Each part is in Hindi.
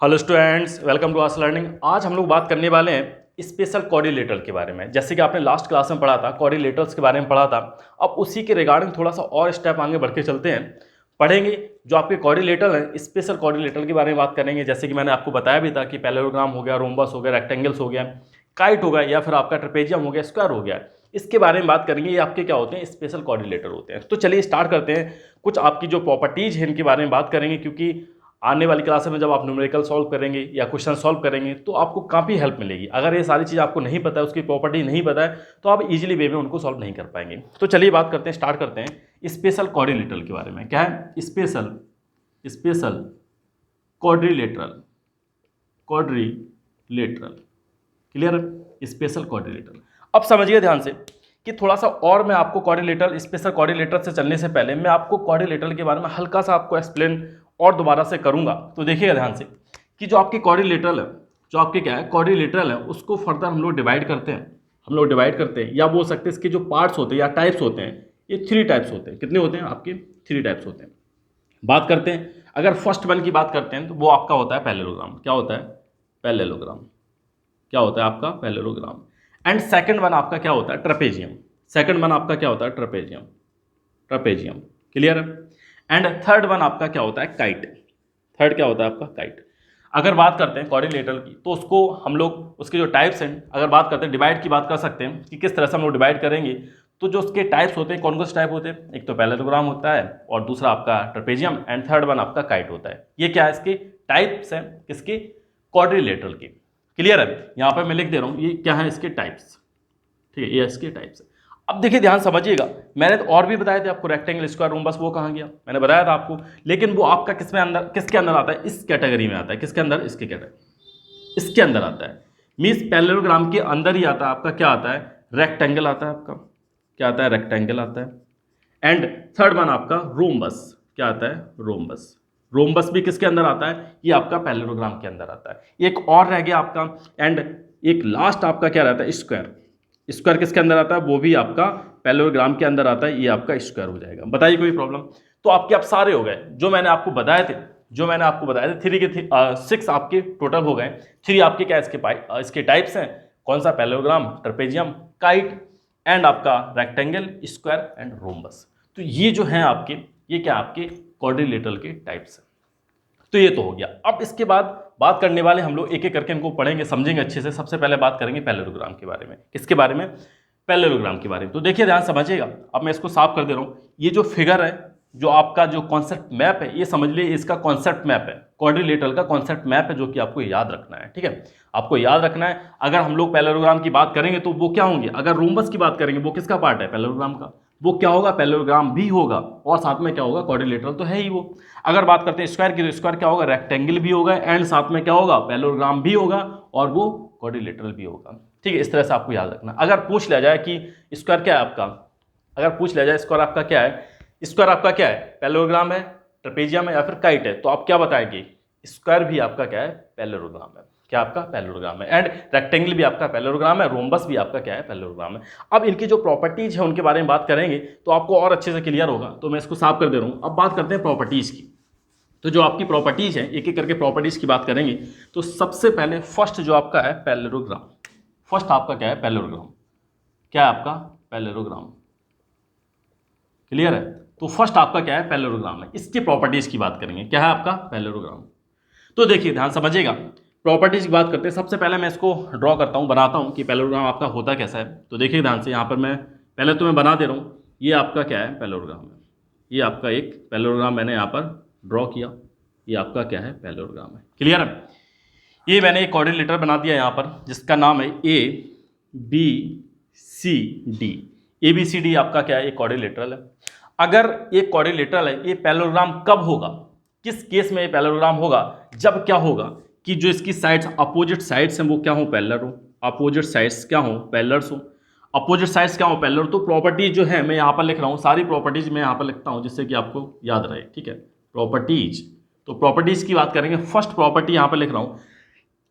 Hello students, welcome to Aas Learning. आज हम लोग बात करने वाले हैं स्पेशल कोऑर्डिनेटर के बारे में। जैसे कि आपने लास्ट क्लास में पढ़ा था, कोऑर्डिनेटर्स के बारे में पढ़ा था। अब उसी के रिगार्डिंग थोड़ा सा और स्टेप आगे बढ़ के चलते हैं, पढ़ेंगे जो आपके कोऑर्डिनेटर हैं। स्पेशल कोऑर्डिनेटर के बारे में बात करेंगे। जैसे कि मैंने आपको बताया भी था कि पैरेललोग्राम हो गया, रोम्बस हो गया, रेक्टेंगल्स हो गया, काइट हो गया, या फिर आपका ट्रेपेजियम हो गया, स्क्वायर हो गया। इसके बारे में बात करेंगे। ये आपके क्या होते हैं? स्पेशल कोऑर्डिनेटर होते हैं। तो चलिए स्टार्ट करते हैं। कुछ आपकी जो प्रॉपर्टीज है इनके बारे में बात करेंगे, क्योंकि आने वाली क्लास में जब आप न्यूमेरिकल सॉल्व करेंगे या क्वेश्चन सॉल्व करेंगे तो आपको काफ़ी हेल्प मिलेगी। अगर ये सारी चीज़ आपको नहीं पता है, उसकी प्रॉपर्टी नहीं पता है, तो आप इजीली वे में उनको सॉल्व नहीं कर पाएंगे। तो चलिए बात करते हैं, स्टार्ट करते हैं स्पेशल कोऑर्डिनेटर के बारे में। क्या है? Special coordinator. Clear? Special coordinator. अब समझिए ध्यान से कि थोड़ा सा और मैं आपको कोऑर्डिनेटर, स्पेशल कोऑर्डिनेटर से चलने से पहले मैं आपको कोऑर्डिनेटर के बारे में हल्का सा आपको एक्सप्लेन और दोबारा से करूंगा। तो देखिएगा ध्यान से कि जो आपकी कोऑर्डिनेटर है, जो आपके क्या है कोऑर्डिनेटर है, उसको फर्दर हम लोग डिवाइड करते हैं। या बोल सकते हैं इसके जो पार्ट्स होते हैं या टाइप्स होते हैं, ये 3 टाइप्स होते हैं। कितने होते हैं आपके? 3 टाइप्स होते हैं। बात करते हैं, अगर फर्स्ट वन की बात करते हैं तो वो आपका होता है पैरेललोग्राम। क्या होता है? पैरेललोग्राम। क्या होता है आपका? पैरेललोग्राम। एंड सेकंड वन आपका क्या होता है? ट्रेपेजियम। सेकंड वन आपका क्या होता है? ट्रेपेजियम। क्लियर है? एंड थर्ड वन आपका क्या होता है? काइट। थर्ड क्या होता है आपका? काइट। अगर बात करते हैं कोऑर्डिनेटर की, तो उसको हम लोग उसके जो टाइप्स हैं, अगर बात करते हैं डिवाइड की बात कर सकते हैं कि किस तरह से हम लोग डिवाइड करेंगे। तो जो उसके टाइप्स होते हैं, कौन कौन से टाइप होते हैं? एक तो पैरेललोग्राम होता है, और दूसरा आपका ट्रेपेजियम, एंड थर्ड वन आपका काइट होता है। ये क्या है? इसके टाइप्स हैं, किसके? कोऑर्डिनेटर के। क्लियर है? यहाँ पर मैं लिख दे रहा हूँ, ये क्या है इसके टाइप्स। ठीक है, ये इसके टाइप्स है। अब देखिए ध्यान समझिएगा, मैंने तो और भी बताए थे आपको, रेक्टेंगल, स्क्वायर, रोम्बस, वो कहाँ गया? मैंने बताया था आपको। लेकिन वो आपका किसके अंदर आता है? इस कैटेगरी में आता है। किसके अंदर? इसके कैटेगरी, इसके अंदर आता है। मीन्स पैरेललोग्राम के अंदर ही आता है आपका। क्या आता है? रेक्टेंगल आता है आपका। क्या आता है? रेक्टेंगल आता है। एंड थर्ड वन आपका रोम्बस। क्या आता है? रोम्बस। रोम्बस भी किसके अंदर आता है? ये आपका पैरेललोग्राम के अंदर आता है। एक और रह गया आपका, एंड एक लास्ट आपका क्या रहता है? स्क्वायर। स्क्वायर किसके अंदर आता है? वो भी आपका पैरेललोग्राम के अंदर आता है। ये आपका स्क्वायर हो जाएगा। बताइए कोई प्रॉब्लम? तो आपके अब सारे हो गए जो मैंने आपको बताए थे। 3 के 6 आपके टोटल हो गए। 3 आपके क्या इसके टाइप्स हैं? कौन सा? पैरेललोग्राम, ट्रेपेजियम, काइट, एंड आपका रेक्टेंगल, स्क्वायर एंड रोम्बस। तो ये जो है आपके, ये क्या आपके कोऑर्डिनेटर के टाइप्स हैं। तो ये तो हो गया। अब इसके बाद बात करने वाले हम लोग एक एक करके इनको पढ़ेंगे, समझेंगे अच्छे से। सबसे पहले बात करेंगे पैरेललोग्राम के बारे में। किसके बारे में? पैरेललोग्राम के बारे में। तो देखिए ध्यान समझिएगा, अब मैं इसको साफ कर दे रहा हूँ। ये जो फिगर है, जो आपका जो कॉन्सेप्ट मैप है, ये समझ लिए इसका कॉन्सेप्ट मैप है, कोऑर्डिनेटर का कॉन्सेप्ट मैप है, जो कि आपको याद रखना है। ठीक है, आपको याद रखना है। अगर हम लोग पैरेललोग्राम की बात करेंगे तो वो क्या होंगे? अगर रोम्बस की बात करेंगे, वो किसका पार्ट है? पैरेललोग्राम का। वो क्या होगा? पैरेललोग्राम भी होगा, और साथ में क्या होगा? कोऑर्डिनेटर तो है ही वो। अगर बात करते हैं स्क्वायर की, तो स्क्वायर क्या होगा? रेक्टेंगल भी होगा, एंड साथ में क्या होगा? पैरेललोग्राम भी होगा, और वो कोऑर्डिनेटर भी होगा। ठीक है, इस तरह से आपको याद रखना। अगर पूछ लिया जाए कि स्क्वायर क्या है आपका, अगर पूछ लिया जाए स्क्वायर आपका क्या है, स्क्वायर आपका क्या है? पैरेललोग्राम है, ट्रेपेजियम है, या फिर काइट है, तो आप क्या बताएंगे? स्क्वायर भी आपका क्या है? पैरेललोग्राम है। क्या आपका? पैरेललोग्राम है। एंड रेक्टेंगल भी आपका पैरेललोग्राम है, रोम्बस भी आपका क्या है? पैरेललोग्राम है। अब इनकी जो प्रॉपर्टीज है उनके बारे में बात करेंगे तो आपको और अच्छे से क्लियर होगा। तो मैं इसको साफ कर दे रहा हूँ। अब बात करते हैं प्रॉपर्टीज की। तो जो आपकी प्रॉपर्टीज है, एक एक करके प्रॉपर्टीज की बात करेंगे। तो सबसे पहले फर्स्ट जो आपका है पैरेललोग्राम। फर्स्ट आपका क्या है? पैरेललोग्राम। क्या है आपका? पैरेललोग्राम। क्लियर है? तो फर्स्ट आपका क्या है? पैरेललोग्राम है। इसकी प्रॉपर्टीज की बात करेंगे। क्या है आपका? पैरेललोग्राम। तो देखिए ध्यान समझिएगा, प्रॉपर्टीज की बात करते हैं। सबसे पहले मैं इसको ड्रॉ करता हूँ, बनाता हूँ कि पैरेललोग्राम आपका होता कैसा है। तो देखिए ध्यान से, यहाँ पर मैं पहले तो मैं बना दे रहा हूँ। ये आपका क्या है? पैरेललोग्राम है। ये आपका एक पैरेललोग्राम मैंने यहाँ पर ड्रॉ किया। ये आपका क्या है? पैरेललोग्राम है। क्लियर है? ये मैंने एक कोऑर्डिनेटर बना दिया यहाँ पर, जिसका नाम है ABCD। ABCD आपका क्या है? एक कोऑर्डिनेटर है। अगर एक कोऑर्डिनेटर है, ये पैरेललोग्राम कब होगा? किस केस में ये पैरेललोग्राम होगा? जब क्या होगा कि जो इसकी साइड्स, अपोजिट साइड्स हैं, वो क्या हो? पैरेलल हो। अपोजिट साइड्स क्या हो? पैरेलल्स हो। अपोजिट साइड्स क्या हो? पैरेलल। तो प्रॉपर्टीज जो है मैं यहाँ पर लिख रहा हूँ, सारी प्रॉपर्टीज मैं यहाँ पर लिखता हूँ, जिससे कि आपको याद रहे। ठीक है, प्रॉपर्टीज। तो प्रॉपर्टीज की बात करेंगे। फर्स्ट प्रॉपर्टी यहाँ पर लिख रहा हूँ,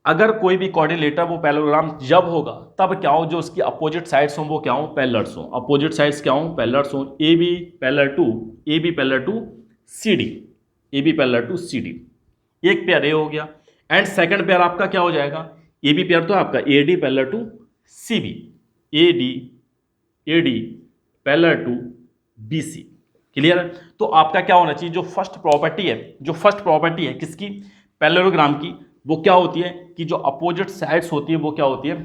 अगर कोई भी कोऑर्डिनेटर, वो पैरेललोग्राम जब होगा तब क्या हो? जो उसकी अपोजिट साइड्स हों वो क्या हो? पैरेलल्स हों। अपोजिट साइड्स क्या हो? पैरेलल्स हों। AB parallel to CD। AB parallel to CD, एक पेयर ए हो गया। एंड सेकंड पेयर आपका क्या हो जाएगा, ए बी पेयर तो आपका A D parallel to C B, A D parallel to B C. Clear है? तो आपका क्या होना चाहिए, जो फर्स्ट प्रॉपर्टी है किसकी, पैरेललोग्राम की, वो क्या होती है कि जो अपोजिट साइड्स होती है वो क्या होती है,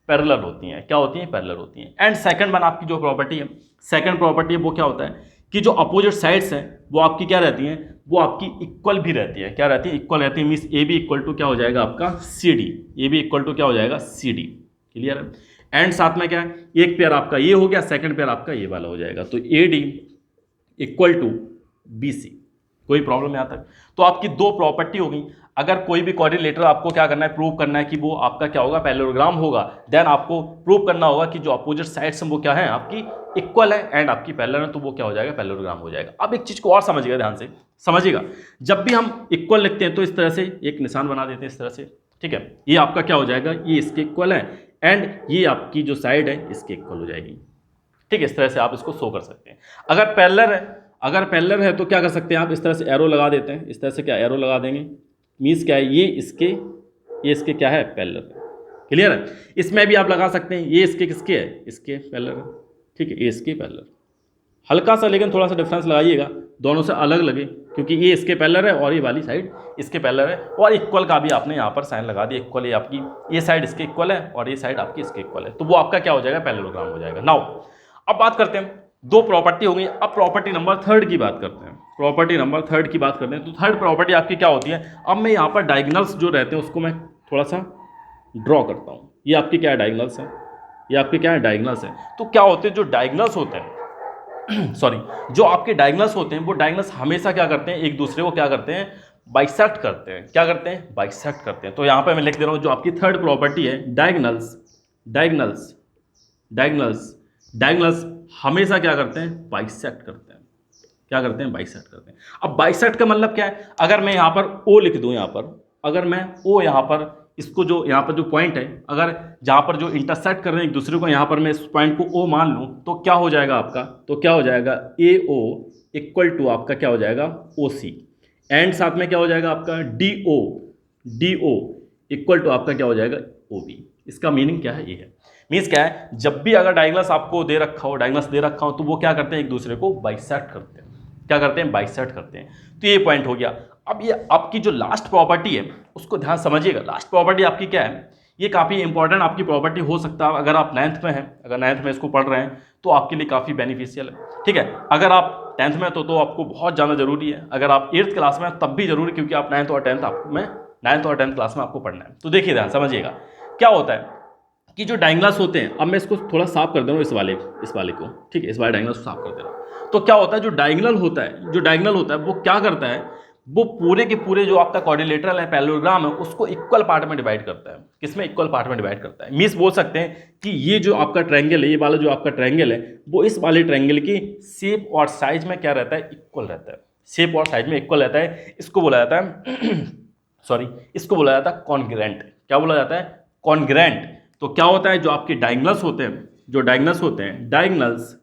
पैरेलल होती हैं। क्या होती हैं, पैरेलल होती हैं। एंड सेकंड वन आपकी जो प्रॉपर्टी है, सेकंड प्रॉपर्टी है वो क्या होता है कि जो अपोजिट साइड्स हैं वो आपकी क्या रहती हैं, वो आपकी इक्वल भी रहती है। क्या रहती है, इक्वल रहती है। Means A B equal to क्या हो जाएगा आपका C D, A B equal to क्या हो जाएगा सी डी। क्लियर है? एंड साथ में क्या है, एक पेयर आपका ये हो गया, सेकंड पेयर आपका ये वाला हो जाएगा। तो A D equal to B C. कोई प्रॉब्लम यहाँ तक? तो आपकी दो प्रॉपर्टी हो गई। अगर कोई भी कोऑर्डिनेटर आपको क्या करना है, प्रूव करना है कि वो आपका क्या होगा, पैरेललोग्राम होगा, देन आपको प्रूव करना होगा कि जो अपोजिट साइड्स हैं वो क्या है, आपकी इक्वल है एंड आपकी पैरेलल है, तो वो क्या हो जाएगा, पैरेललोग्राम हो जाएगा। अब एक चीज को और समझिएगा, ध्यान से समझिएगा। जब भी हम इक्वल लिखते हैं तो इस तरह से एक निशान बना देते हैं, इस तरह से। ठीक है, ये आपका क्या हो जाएगा, ये इसके इक्वल है एंड ये आपकी जो साइड है इसके इक्वल हो जाएगी। ठीक है, इस तरह से आप इसको शो कर सकते हैं। अगर पैरेलल है तो क्या कर सकते हैं आप, इस तरह से एरो लगा देते हैं। इस तरह से क्या एरो लगा देंगे, मीन्स क्या है, ये इसके क्या है, पैरेलल है। क्लियर है? इसमें भी आप लगा सकते हैं, ये इसके किसके है, इसके पैरेलल है। ठीक है, ये इसके पैरेलल, हल्का सा लेकिन थोड़ा सा डिफरेंस लगाइएगा, दोनों से अलग लगे, क्योंकि ये इसके पैरेलल है और ये वाली साइड इसके पैरेलल है। और इक्वल का भी आपने यहाँ पर साइन लगा दिया, इक्वल, ये आपकी ये साइड इसके इक्वल है और ये साइड आपकी इसके इक्वल है, तो वो आपका क्या हो जाएगा, पैरेललोग्राम हो जाएगा। नाउ अब बात करते हैं, दो प्रॉपर्टी हो गई। अब प्रॉपर्टी नंबर थर्ड की बात करते हैं। तो थर्ड प्रॉपर्टी आपकी क्या होती है, अब मैं यहाँ पर डायगोनल्स जो रहते हैं उसको मैं थोड़ा सा ड्रॉ करता हूँ। ये आपके क्या है, डायगोनल्स है। ये आपके क्या है, डायगोनल्स है। तो क्या होते हैं, जो डायगोनल्स होते हैं जो आपके डायगोनल्स होते हैं, वो डायगोनल्स हमेशा क्या करते हैं, एक दूसरे को क्या करते हैं, बाइसेक्ट करते हैं। क्या करते हैं, बाइसेक्ट करते हैं। तो यहाँ पे मैं लिख दे रहा हूँ, जो आपकी थर्ड प्रॉपर्टी है, डायगोनल्स हमेशा क्या करते हैं, बाइसेक्ट करते हैं। क्या करते हैं, बाइसेक्ट करते हैं। अब बाइसेक्ट का मतलब क्या है, अगर मैं यहाँ पर ओ लिख दूँ, अगर मैं ओ यहाँ पर इसको जो यहाँ पर जो पॉइंट है, अगर जहाँ पर जो इंटरसेक्ट कर रहे हैं एक दूसरे को, यहाँ पर मैं इस पॉइंट को ओ मान लूँ, तो क्या हो जाएगा आपका, तो क्या हो जाएगा, ए ओ इक्वल टू आपका क्या हो जाएगा, ओ सी। एंड साथ में क्या हो जाएगा आपका, डी ओ इक्वल टू आपका क्या हो जाएगा, ओ बी। इसका मीनिंग क्या है, ये है। मीन्स क्या है, जब भी अगर डायगोनल्स आपको दे रखा हो, तो वो क्या करते हैं, एक दूसरे को बाइसेक्ट करते हैं। क्या करते हैं, बाइसेक्ट करते हैं। तो ये पॉइंट हो गया। अब ये आपकी जो लास्ट प्रॉपर्टी है उसको ध्यान समझिएगा। लास्ट प्रॉपर्टी आपकी क्या है, ये काफ़ी इंपॉर्टेंट आपकी प्रॉपर्टी हो सकता है। अगर आप नाइन्थ में हैं, अगर नाइन्थ में इसको पढ़ रहे हैं तो आपके लिए काफ़ी बेनिफिशियल है। ठीक है, अगर आप टेंथ में तो आपको बहुत ज़्यादा जरूरी है। अगर आप 8th क्लास में तब भी जरूरी, क्योंकि आप 9th और 10th क्लास में आपको पढ़ना है। तो देखिए ध्यान समझिएगा, क्या होता है कि जो डायगोनल्स होते हैं, अब मैं इसको थोड़ा साफ कर दे रहा हूँ, इस वाले को। ठीक है, इस वाले डायगोनल्स को साफ कर दे रहा हूँ। तो क्या होता है, जो डायगोनल होता है वो क्या करता है, वो पूरे के पूरे जो आपका क्वाड्रिलेटरल है, पैरेललोग्राम है, उसको इक्वल पार्ट में डिवाइड करता है। किसमें, इक्वल पार्ट में डिवाइड करता है। मीन्स बोल सकते हैं कि ये जो आपका ट्रायंगल है, ये वाला जो आपका ट्रायंगल है, वो इस वाले ट्रायंगल की शेप और साइज में क्या रहता है, इक्वल रहता है। शेप और साइज में इक्वल रहता है। इसको बोला जाता है इसको बोला जाता है कॉन्ग्रेंट। क्या बोला जाता है, कॉन्ग्रेंट। तो क्या होता है, जो आपके डायगोनल्स होते हैं, diagonals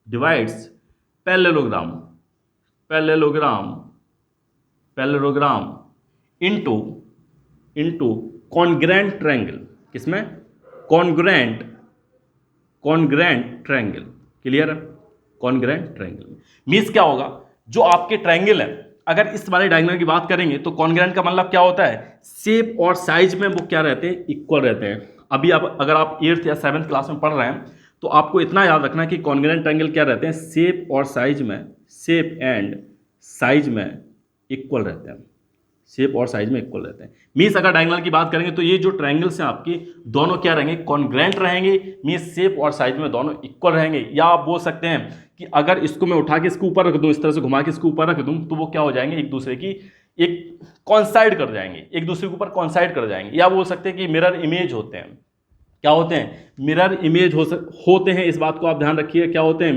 divides parallelogram into congruent triangle. किसमें, कॉन्ग्रेंट ट्रायंगल। क्लियर है, कॉन्ग्रेंट ट्रायंगल मीन्स क्या होगा, जो आपके ट्रायंगल है, अगर इस वाले डायगोनल की बात करेंगे तो कॉन्ग्रेंट का मतलब क्या होता है, शेप और साइज में वो क्या रहते हैं, इक्वल रहते हैं। अभी अगर आप 8th या 7th क्लास में पढ़ रहे हैं तो आपको इतना याद रखना कि कॉन्ग्रेंट ट्रायंगल क्या रहते हैं, शेप एंड साइज में इक्वल रहते हैं। शेप और साइज में इक्वल रहते हैं। मीन्स अगर डायगोनल की बात करेंगे तो ये जो ट्रायंगल्स हैं आपकी, दोनों क्या रहेंगे, कॉन्ग्रेंट रहेंगे। मीन्स शेप और साइज में दोनों इक्वल रहेंगे। या आप बोल सकते हैं कि अगर इसको मैं उठा के इसके ऊपर रख दूं, इस तरह से घुमा के इसके ऊपर रख दूं, तो वो क्या हो जाएंगे, एक दूसरे की एक कॉन्साइड कर जाएंगे, एक दूसरे के ऊपर कॉन्साइड कर जाएंगे। या बोल सकते हैं कि मिरर इमेज होते हैं। क्या होते हैं, मिरर इमेज होते हैं। इस बात को आप ध्यान रखिए, क्या होते हैं,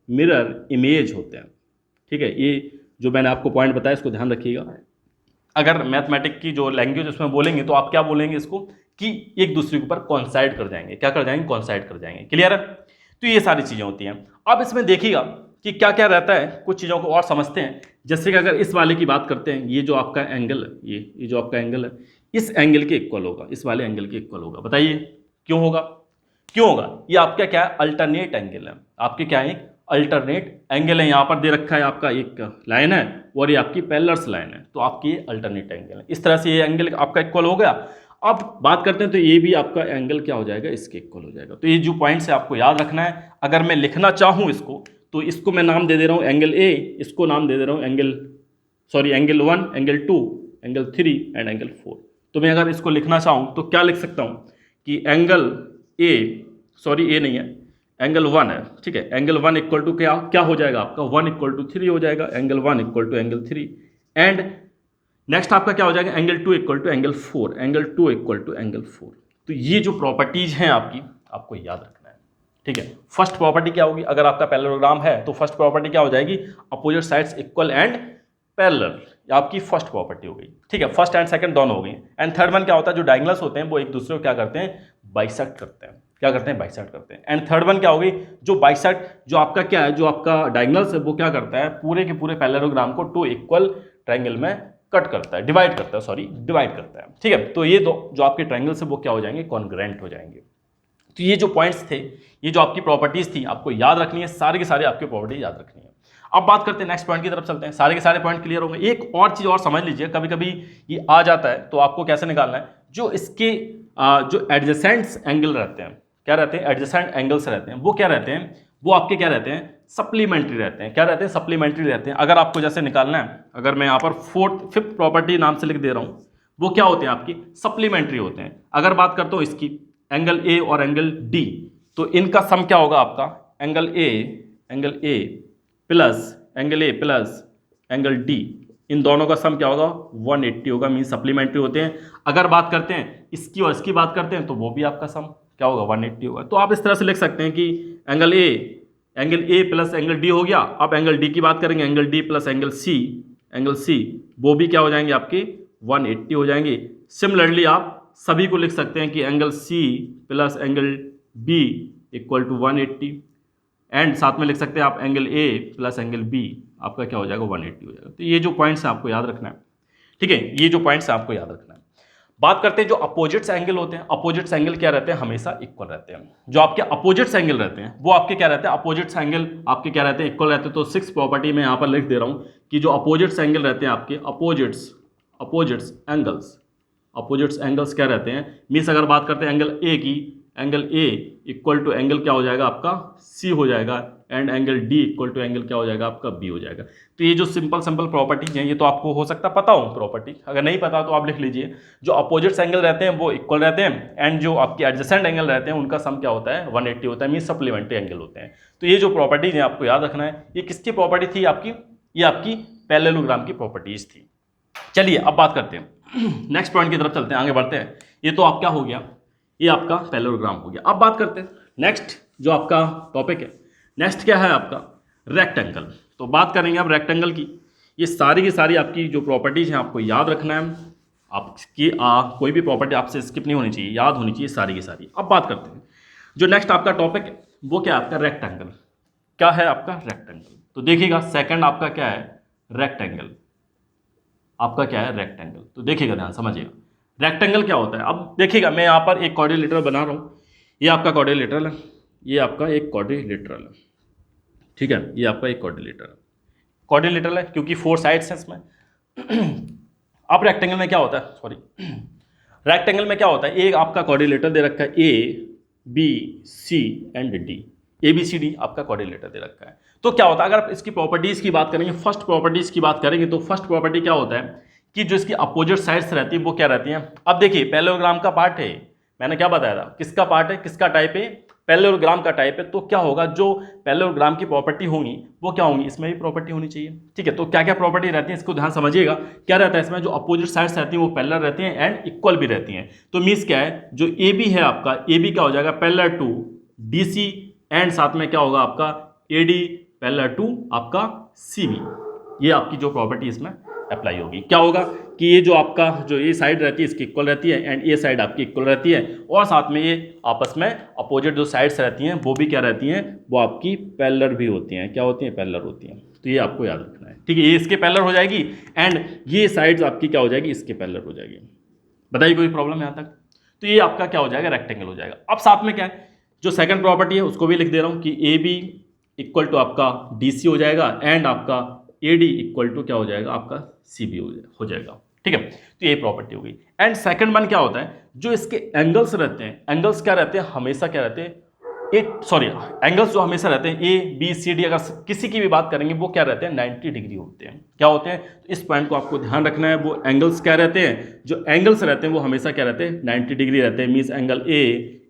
मिरर इमेज होते हैं। ठीक है, ये जो मैंने आपको पॉइंट बताया इसको ध्यान रखिएगा। अगर मैथमेटिक की जो लैंग्वेज उसमें बोलेंगे तो आप क्या बोलेंगे इसको, कि एक दूसरे के ऊपर कॉन्साइड कर जाएंगे। क्या कर जाएंगे, कॉन्साइड कर जाएंगे। क्लियर है? तो ये सारी चीज़ें होती हैं। अब इसमें देखिएगा कि क्या क्या रहता है, कुछ चीज़ों को और समझते हैं। जैसे कि अगर इस वाले की बात करते हैं, ये जो आपका एंगल है, ये जो आपका एंगल है, इस एंगल के इक्वल होगा, इस वाले एंगल के इक्वल होगा। बताइए क्यों होगा? क्यों होगा? ये आपका क्या है? अल्टरनेट एंगल है। आपके क्या है? एक अल्टरनेट एंगल है। यहाँ पर दे रखा है आपका एक लाइन है और ये आपकी पैरेलल लाइन है, तो आपकी ये अल्टरनेट एंगल है। इस तरह से ये एंगल आपका इक्वल हो गया। अब बात करते हैं तो ये भी आपका एंगल क्या हो जाएगा? इसके इक्वल हो जाएगा। तो ये जो पॉइंट्स है आपको याद रखना है। अगर मैं लिखना चाहूँ इसको, तो इसको मैं नाम दे दे रहा हूँ एंगल ए, इसको नाम दे दे रहा हूँ angle 1, angle 2, angle 3 and angle 4। तो मैं अगर इसको लिखना चाहूँ तो क्या लिख सकता हूँ कि एंगल ए, ए नहीं है, एंगल 1 है, ठीक है। एंगल 1 इक्वल टू क्या हो जाएगा आपका? 1 इक्वल टू 3 हो जाएगा। Angle 1 equal to angle 3 and next आपका क्या हो जाएगा? Angle 2 equal to angle 4, angle 2 equal to angle 4। तो ये जो प्रॉपर्टीज हैं आपकी, आपको याद रखना है, ठीक है। फर्स्ट प्रॉपर्टी क्या होगी? अगर आपका पैरेललोग्राम है तो फर्स्ट प्रॉपर्टी क्या हो जाएगी? Opposite sides equal and parallel, आपकी फर्स्ट प्रॉपर्टी हो गई, ठीक है। फर्स्ट एंड सेकंड दोनों हो गई। एंड थर्ड वन क्या होता है? जो डायगोनल्स होते हैं वो एक दूसरे को क्या करते हैं? बाइसेक्ट करते हैं। क्या करते हैं? बाइसेक्ट करते हैं। एंड थर्ड वन क्या होगी? जो बाइसेक्ट, जो आपका क्या है, जो आपका डायगोनल्स है वो क्या करता है? पूरे के पूरे पैरेललोग्राम को 2 इक्वल ट्रायंगल में कट करता है, डिवाइड करता है, ठीक है। तो ये दो जो आपके ट्रायंगल्स है वो क्या हो जाएंगे? कॉन्ग्रुएंट हो जाएंगे। तो ये जो पॉइंट्स थे, ये जो आपकी प्रॉपर्टीज थी, आपको याद रखनी है, सारे के सारे आपकी प्रॉपर्टी याद रखनी है। अब बात करते हैं नेक्स्ट पॉइंट की तरफ चलते हैं। सारे के सारे पॉइंट क्लियर होंगे। एक और चीज और समझ लीजिए, कभी कभी ये आ जाता है तो आपको कैसे निकालना है? जो इसके जो एडजेसेंट एंगल रहते हैं, क्या रहते हैं? एडजेसेंट एंगल्स रहते हैं, वो क्या रहते हैं? वो आपके क्या रहते हैं? सप्लीमेंट्री रहते हैं। क्या रहते हैं? सप्लीमेंट्री रहते हैं। अगर आपको जैसे निकालना है, अगर मैं यहाँ पर फिफ्थ प्रॉपर्टी नाम से लिख दे रहा हूँ, वो क्या होते हैं? आपकी सप्लीमेंट्री होते हैं। अगर बात करता हूँ इसकी एंगल ए और एंगल डी, तो इनका सम क्या होगा आपका? Angle A plus angle D, इन दोनों का सम क्या होगा? 180 होगा, मीन सप्लीमेंट्री होते हैं। अगर बात करते हैं इसकी और इसकी बात करते हैं तो वो भी आपका सम क्या होगा? 180 होगा। तो आप इस तरह से लिख सकते हैं कि angle A plus angle D हो गया। अब एंगल डी की बात करेंगे, angle D plus angle C, वो भी क्या हो जाएंगे? आपके 180 हो जाएंगे। सिमिलरली आप सभी को लिख सकते हैं कि angle C plus angle B equal to 180 and साथ में लिख सकते हैं आप angle A plus angle B, आपका क्या हो जाएगा? 180 हो जाएगा। तो ये जो पॉइंट्स हैं आपको याद रखना है, ठीक है। ये जो पॉइंट्स हैं आपको याद रखना है। बात करते हैं जो अपोजिट्स एंगल होते हैं। अपोजिट्स एंगल क्या रहते हैं? हमेशा इक्वल रहते हैं। जो आपके अपोजिट्स एंगल रहते हैं वो आपके क्या रहते हैं? अपोजिट्स एंगल आपके क्या रहते हैं? इक्वल रहते हैं। तो 6th प्रॉपर्टी में यहाँ पर लिख दे रहा हूँ कि जो अपोजिट्स एंगल रहते हैं आपके अपोजिट्स एंगल्स क्या रहते हैं? मीन्स अगर बात करते हैं एंगल ए की, angle A equal to angle क्या हो जाएगा? आपका सी हो जाएगा and angle D equal to angle क्या हो जाएगा? आपका बी हो जाएगा। तो ये जो सिंपल प्रॉपर्टीज हैं, ये तो आपको हो सकता है पता हो प्रॉपर्टी, अगर नहीं पता तो आप लिख लीजिए। जो अपोजिट्स एंगल रहते हैं वो इक्वल रहते हैं एंड जो आपके एडजेसेंट एंगल रहते हैं उनका सम क्या होता है? 180 होता है, मीन सप्लीमेंट्री एंगल होते हैं। तो ये जो प्रॉपर्टीज हैं आपको याद रखना है। ये किसकी प्रॉपर्टी थी आपकी? ये आपकी पैरेललोग्राम की प्रॉपर्टीज थी। चलिए अब बात करते हैं नेक्स्ट पॉइंट की तरफ चलते हैं, आगे बढ़ते हैं। ये तो आप क्या हो गया? ये आपका पैरेललोग्राम हो गया। अब बात करते हैं नेक्स्ट जो आपका टॉपिक है। नेक्स्ट क्या है आपका? रेक्टेंगल। तो बात करेंगे अब रेक्टेंगल की। ये सारी की सारी आपकी जो प्रॉपर्टीज हैं आपको याद रखना है। आपकी कोई भी प्रॉपर्टी आपसे स्किप नहीं होनी चाहिए, याद होनी चाहिए सारी की सारी। अब बात करते हैं जो नेक्स्ट आपका टॉपिक है वो क्या है आपका? रेक्टेंगल। क्या है आपका? रेक्टेंगल। तो देखिएगा सेकंड आपका क्या है? रेक्टेंगल। आपका क्या है? रेक्टेंगल। तो देखिएगा ध्यान समझिएगा, रेक्टेंगल क्या होता है। अब देखिएगा मैं यहाँ पर एक क्वाड्रिलेटरल बना रहा हूँ। ये आपका क्वाड्रिलेटरल है, ये आपका एक क्वाड्रिलेटरल है, ठीक है। ये आपका एक क्वाड्रिलेटरल है क्योंकि 4 साइड्स हैं इसमें। अब रेक्टेंगल में क्या होता है? रेक्टेंगल में क्या होता है? एक आपका क्वाड्रिलेटरल दे रखा है, A B C and D, ABCD आपका क्वाड्रिलेटरल दे रखा है। तो क्या होता है अगर आप इसकी प्रॉपर्टीज की बात करेंगे, फर्स्ट प्रॉपर्टीज की बात करेंगे, तो फर्स्ट प्रॉपर्टी क्या होता है कि जो इसकी अपोजिट साइड्स रहती है वो क्या रहती हैं? अब देखिए पैरेललोग्राम का पार्ट है, मैंने क्या बताया था? किसका पार्ट है? किसका टाइप है? पैरेललोग्राम का टाइप है। तो क्या होगा? जो पैरेललोग्राम की प्रॉपर्टी होंगी वो क्या होंगी? इसमें भी प्रॉपर्टी होनी चाहिए, ठीक है। तो क्या क्या प्रॉपर्टी रहती है इसको ध्यान समझिएगा। क्या रहता है इसमें? जो अपोजिट साइड्स रहती हैं वो पैरेलल रहती हैं एंड इक्वल भी रहती हैं। तो मीन्स क्या है? जो AB है आपका, AB क्या हो जाएगा? पैरेलल टू DC एंड साथ में क्या होगा आपका? AD पैरेलल टू आपका CB। ये आपकी जो प्रॉपर्टी इसमें अप्लाई होगी। क्या होगा कि ये जो आपका जो ये साइड रहती है इसकी इक्वल रहती है एंड ये साइड आपकी इक्वल रहती है, और साथ में ये आपस में अपोजिट जो साइड्स रहती हैं वो भी क्या रहती हैं, वो आपकी पैरेलल भी होती हैं। क्या होती हैं, पैरेलल होती हैं। तो ये आपको याद रखना है, ठीक है। ये इसके पैरेलल हो जाएगी एंड ये साइड्स आपकी क्या हो जाएगी, इसके पैरेलल हो जाएगी। बताइए कोई प्रॉब्लम यहाँ तक? तो ये आपका क्या हो जाएगा, रेक्टेंगल हो जाएगा। अब साथ में क्या है, जो सेकंड प्रॉपर्टी है उसको भी लिख दे रहा हूँ कि ए बी इक्वल टू आपका डी सी हो जाएगा एंड आपका ए डी इक्वल टू क्या हो जाएगा, आपका सी बी हो जाएगा, ठीक है। तो ये प्रॉपर्टी हो गई। एंड सेकंड वन क्या होता है, जो इसके एंगल्स रहते हैं, एंगल्स क्या रहते हैं, हमेशा क्या रहते हैं, एंगल्स जो हमेशा रहते हैं ए बी सी डी, अगर किसी की भी बात करेंगे वो क्या रहते हैं, 90 डिग्री होते हैं। क्या होते हैं, तो इस पॉइंट को आपको ध्यान रखना है। वो एंगल्स क्या रहते हैं, जो एंगल्स रहते हैं वो हमेशा क्या रहते हैं, 90 डिग्री रहते हैं। Means angle A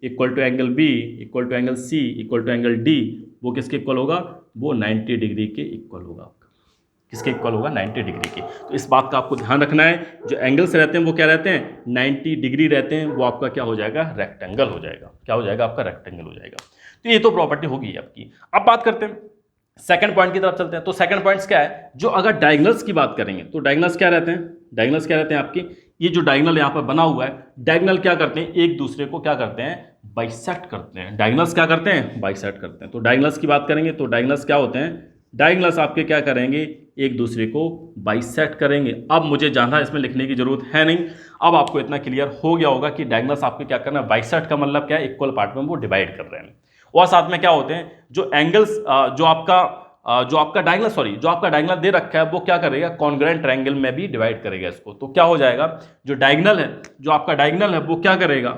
equal to angle B equal to angle C equal to angle D, वो किसके इक्वल होगा, वो 90 डिग्री के इक्वल होगा। किसके इक्वल होगा, 90 डिग्री के। तो इस बात का आपको ध्यान रखना है, जो एंगल्स रहते हैं वो क्या रहते हैं, 90 डिग्री रहते हैं। वो आपका क्या हो जाएगा, रेक्टेंगल हो जाएगा। क्या हो जाएगा, आपका रेक्टेंगल हो जाएगा। तो ये तो प्रॉपर्टी होगी आपकी। अब बात करते हैं सेकंड पॉइंट की तरफ चलते हैं। तो सेकंड पॉइंट्स क्या है, जो अगर डायगोनल्स की बात करेंगे तो डायगोनल्स क्या रहते हैं, डायगोनल्स क्या रहते हैं आपकी, ये जो डायगोनल यहाँ पर बना हुआ है, डायगोनल क्या करते हैं, एक दूसरे को क्या करते हैं, बाइसेक्ट करते हैं। डायगोनल्स क्या करते हैं, बाइसेक्ट करते हैं। तो डायगोनल्स की बात करेंगे तो डायगोनल्स क्या होते हैं, डायगोनल्स आपके क्या करेंगे, एक दूसरे को बाइसेक्ट करेंगे। अब मुझे ज़्यादा इसमें लिखने की जरूरत है नहीं, अब आपको इतना क्लियर हो गया होगा कि डायगोनल्स आपके क्या करना है, बाइसेक्ट का मतलब क्या है, इक्वल पार्ट में वो डिवाइड कर रहे हैं। और साथ में क्या होते हैं, जो एंगल्स जो आपका डायगोनल दे रखा है वो क्या करेगा, कॉन्ग्रुएंट ट्रायंगल में भी डिवाइड करेगा इसको। तो क्या हो जाएगा, जो डायगोनल है, जो आपका डायगोनल है वो क्या करेगा,